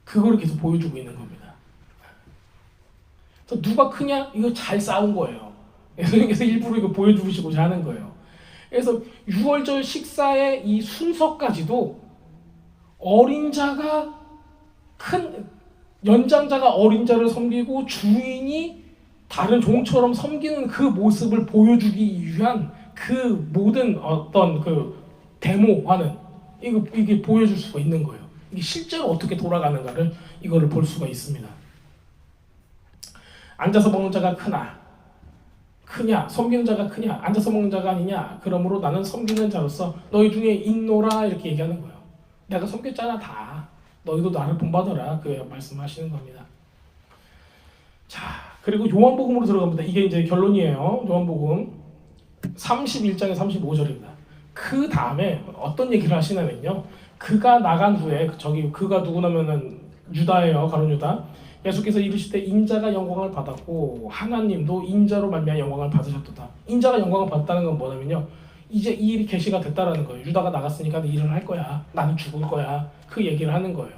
그거를 계속 보여주고 있는 겁니다. 그래서 누가 크냐? 이거 잘 싸운 거예요. 예수님께서 일부러 이거 보여주시고자 하는 거예요. 그래서 6월절 식사의 이 순서까지도 어린 자가 연장자가 어린 자를 섬기고 주인이 다른 종처럼 섬기는 그 모습을 보여주기 위한 그 모든 어떤 그 데모화는 이게 보여줄 수가 있는 거예요. 이게 실제로 어떻게 돌아가는가를 이거를 볼 수가 있습니다. 앉아서 먹는 자가 크냐, 섬기는 자가 크냐, 앉아서 먹는 자가 아니냐. 그러므로 나는 섬기는 자로서 너희 중에 있노라 이렇게 얘기하는 거예요. 내가 섬겼잖아 다. 너희도 나를 본받아라. 그 말씀하시는 겁니다. 자, 그리고 요한복음으로 들어갑니다. 이게 이제 결론이에요. 요한복음 31장에 35절입니다. 그 다음에 어떤 얘기를 하시냐면요. 그가 나간 후에 그가 누구냐면은 유다예요. 가룟 유다. 예수께서 이르시되 인자가 영광을 받았고 하나님도 인자로 말미암아 영광을 받으셨도다. 인자가 영광을 받았다는 건 뭐냐면요. 이제 이 일이 계시가 됐다라는 거예요. 유다가 나갔으니까 일을 할 거야. 나는 죽을 거야. 그 얘기를 하는 거예요.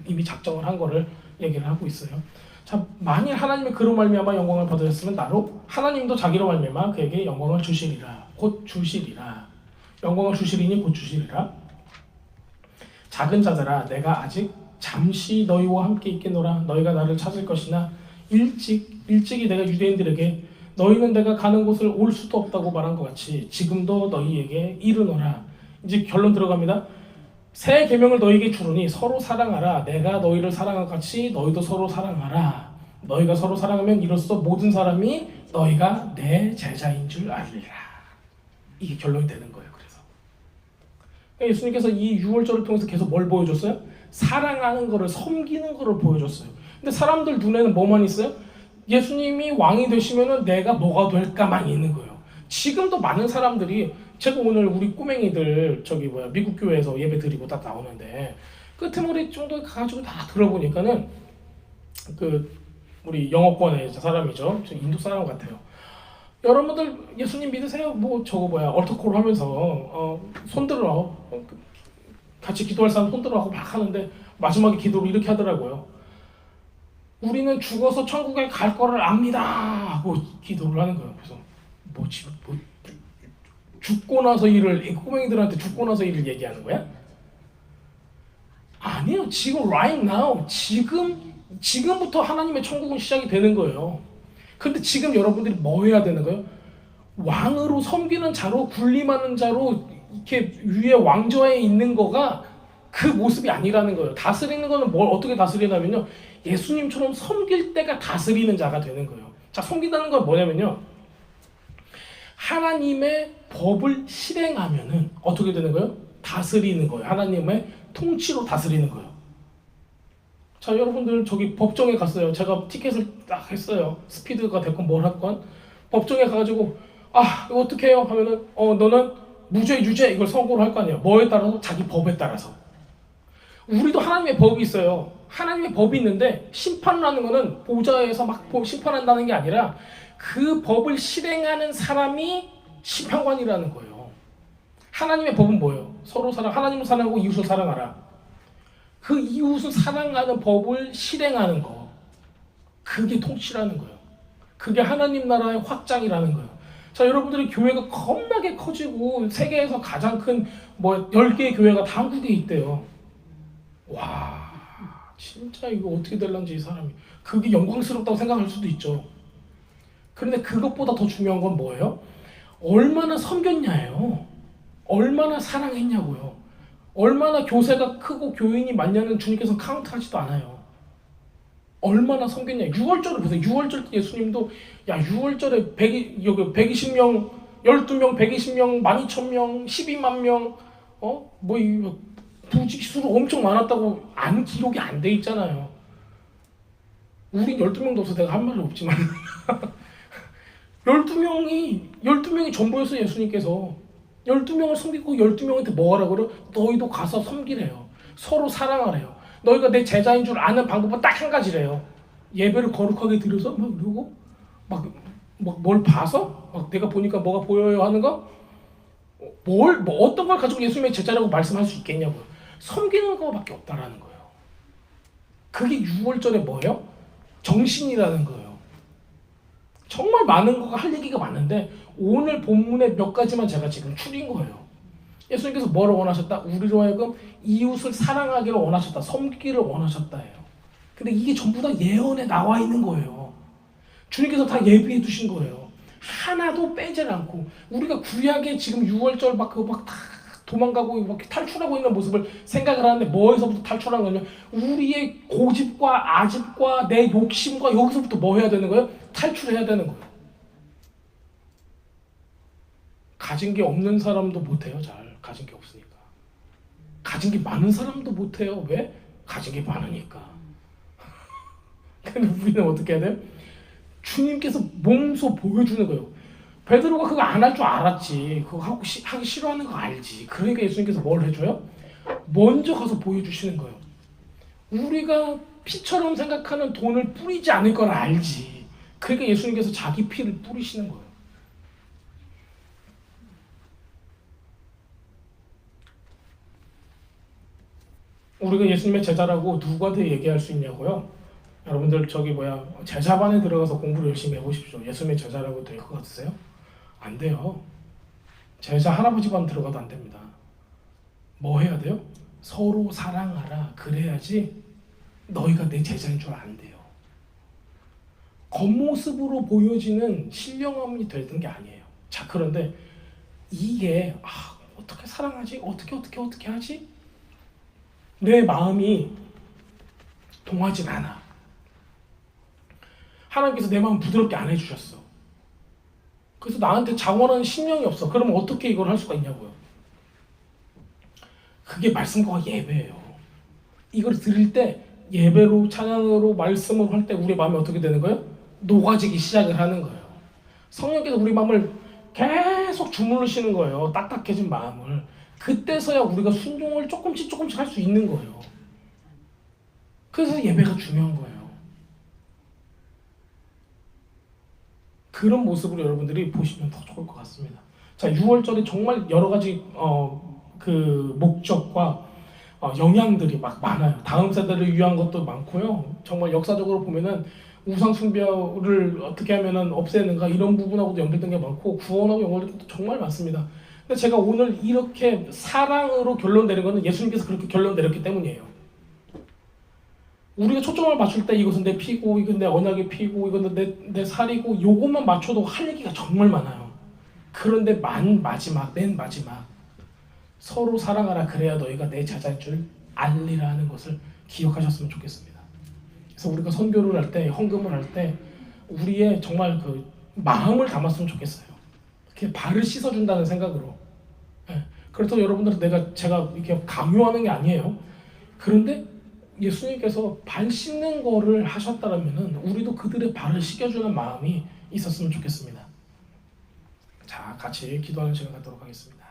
이미 작정을 한 거를 얘기를 하고 있어요. 자, 만일 하나님의 그로 말미암아 영광을 받으셨으면 나로 하나님도 자기로 말미암아 그에게 영광을 주시리라. 곧 주시리라. 영광을 주시리니 곧 주시리라. 작은 자들아 내가 아직 잠시 너희와 함께 있겠노라. 너희가 나를 찾을 것이나 일찍이 내가 유대인들에게 너희는 내가 가는 곳을 올 수도 없다고 말한 것 같이 지금도 너희에게 이르노라. 이제 결론 들어갑니다. 새 계명을 너희에게 주노니 서로 사랑하라. 내가 너희를 사랑한 것 같이 너희도 서로 사랑하라. 너희가 서로 사랑하면 이로써 모든 사람이 너희가 내 제자인 줄 알리라. 이게 결론이 되는 거예요. 예수님께서 이 유월절을 통해서 계속 뭘 보여줬어요? 사랑하는 거를, 섬기는 거를 보여줬어요. 근데 사람들 눈에는 뭐만 있어요? 예수님이 왕이 되시면은 내가 뭐가 될까만 있는 거예요. 지금도 많은 사람들이, 제가 오늘 우리 꼬맹이들 미국 교회에서 예배 드리고 딱 나오는데 끄트머리 정도 가가지고 다 들어보니까는 우리 영어권의 사람이죠. 인도 사람 같아요. 여러분들 예수님 믿으세요? 얼터콜 하면서 손들어, 같이 기도할 사람 손들어 하고 막 하는데 마지막에 기도를 이렇게 하더라고요. 우리는 죽어서 천국에 갈 거를 압니다 하고 기도를 하는 거예요. 그래서 죽고 나서 꼬맹이들한테 죽고 나서 일을 얘기하는 거야? 아니에요. 지금 right now, 지금부터 하나님의 천국은 시작이 되는 거예요. 그런데 지금 여러분들이 뭐 해야 되는 거예요? 왕으로 섬기는 자로, 군림하는 자로 이렇게 위에 왕좌에 있는 거가 그 모습이 아니라는 거예요. 다스리는 거는 뭘 어떻게 다스리냐면요, 예수님처럼 섬길 때가 다스리는 자가 되는 거예요. 자, 섬긴다는 건 뭐냐면요, 하나님의 법을 실행하면은 어떻게 되는 거예요? 다스리는 거예요. 하나님의 통치로 다스리는 거예요. 자, 여러분들 법정에 갔어요. 제가 티켓을 딱 했어요. 스피드가 됐건 뭘 했건 법정에 가가지고 이거 어떻게 해요? 하면은 너는 무죄 유죄 이걸 선고를 할 거 아니에요. 뭐에 따라서? 자기 법에 따라서. 우리도 하나님의 법이 있어요. 하나님의 법이 있는데 심판하는 거는 보좌에서 막 심판한다는 게 아니라 그 법을 실행하는 사람이 심판관이라는 거예요. 하나님의 법은 뭐예요? 서로 하나님을 사랑하고 이웃을 사랑하라. 그 이웃을 사랑하는 법을 실행하는 거, 그게 통치라는 거예요. 그게 하나님 나라의 확장이라는 거예요. 자, 여러분들이 교회가 겁나게 커지고 세계에서 가장 큰 10개의 교회가 다 한국에 있대요. 와, 진짜 이거 어떻게 될런지 이 사람이. 그게 영광스럽다고 생각할 수도 있죠. 그런데 그것보다 더 중요한 건 뭐예요? 얼마나 섬겼냐예요. 얼마나 사랑했냐고요. 얼마나 교세가 크고 교인이 많냐는 주님께서 카운트하지도 않아요. 얼마나 섬겼냐. 6월절을 보세요. 6월절 예수님도 6월절에 120명, 12명, 120명, 12,000명, 12만 명, 부직수로 엄청 많았다고 기록이 안 돼 있잖아요. 우린 12명도 없어서 내가 한 말은 없지만 12명이 전부였어요. 예수님께서 12명을 섬기고 12명한테 뭐 하라고 그래요? 너희도 가서 섬기래요. 서로 사랑하래요. 너희가 내 제자인 줄 아는 방법은 딱 한 가지래요. 예배를 거룩하게 드려서 이러고 뭘 봐서 내가 보니까 뭐가 보여요 하는 거? 어떤 걸 가지고 예수님의 제자라고 말씀할 수 있겠냐고요. 섬기는 거밖에 없다라는 거예요. 그게 6월절에 뭐예요? 정신이라는 거예요. 정말 많은 거가 할 얘기가 많은데 오늘 본문의 몇 가지만 제가 지금 추린 거예요. 예수님께서 뭐를 원하셨다? 우리로 하여금 이웃을 사랑하기를 원하셨다. 섬기기를 원하셨다예요. 근데 이게 전부 다 예언에 나와 있는 거예요. 주님께서 다 예비해 두신 거예요. 하나도 빼질 않고. 우리가 구약에 지금 6월절 다 도망가고 탈출하고 있는 모습을 생각을 하는데 뭐에서부터 탈출하는 거냐? 우리의 고집과 아집과 내 욕심과 여기서부터 뭐 해야 되는 거예요? 탈출해야 되는 거예요. 가진 게 없는 사람도 못해요. 잘 가진 게 없으니까. 가진 게 많은 사람도 못해요. 왜? 가진 게 많으니까. 근데 우리는 어떻게 해야 돼요? 주님께서 몸소 보여주는 거예요. 베드로가 그거 안 할 줄 알았지. 그거 하기 싫어하는 거 알지. 그러니까 예수님께서 뭘 해줘요? 먼저 가서 보여주시는 거예요. 우리가 피처럼 생각하는 돈을 뿌리지 않을 걸 알지. 그러니까 예수님께서 자기 피를 뿌리시는 거예요. 우리가 예수님의 제자라고 누구한테 얘기할 수 있냐고요? 여러분들 제자반에 들어가서 공부를 열심히 해보십시오. 예수님의 제자라고 될 것 같으세요? 안 돼요. 제자 할아버지반 들어가도 안 됩니다. 뭐 해야 돼요? 서로 사랑하라. 그래야지 너희가 내 제자인 줄 안돼요. 겉모습으로 보여지는 신령함이 되는 게 아니에요. 자, 그런데 이게 어떻게 사랑하지? 어떻게 하지? 내 마음이 동하진 않아. 하나님께서 내 마음 부드럽게 안 해주셨어. 그래서 나한테 장원하는 신령이 없어. 그러면 어떻게 이걸 할 수가 있냐고요. 그게 말씀과 예배예요. 이걸 드릴 때 예배로 찬양으로 말씀으로 할 때 우리 마음이 어떻게 되는 거예요? 녹아지기 시작을 하는 거예요. 성령께서 우리 마음을 계속 주무르시는 거예요. 딱딱해진 마음을. 그때서야 우리가 순종을 조금씩 할 수 있는 거예요. 그래서 예배가 중요한 거예요. 그런 모습으로 여러분들이 보시면 더 좋을 것 같습니다. 자, 6월절이 정말 여러 가지 그 목적과 영향들이 막 많아요. 다음 세대를 위한 것도 많고요. 정말 역사적으로 보면은 우상 숭배를 어떻게 하면은 없애는가 이런 부분하고도 연결된 게 많고 구원하고 연결된 것도 정말 많습니다. 근데 제가 오늘 이렇게 사랑으로 결론 내린 거는 예수님께서 그렇게 결론 내렸기 때문이에요. 우리가 초점을 맞출 때 이것은 내 피고 이건 내 언약의 피고 이건 내 살이고 요것만 맞춰도 할 얘기가 정말 많아요. 그런데 맨 마지막 서로 사랑하라 그래야 너희가 내 제자인 줄 알리라 하는 것을 기억하셨으면 좋겠습니다. 그래서 우리가 선교를 할 때 헌금을 할 때 우리의 정말 그 마음을 담았으면 좋겠어요. 이렇게 발을 씻어준다는 생각으로. 그렇다고 여러분들은 제가 이렇게 강요하는 게 아니에요. 그런데 예수님께서 발 씻는 거를 하셨다라면은 우리도 그들의 발을 씻겨주는 마음이 있었으면 좋겠습니다. 자, 같이 기도하는 시간 갖도록 하겠습니다.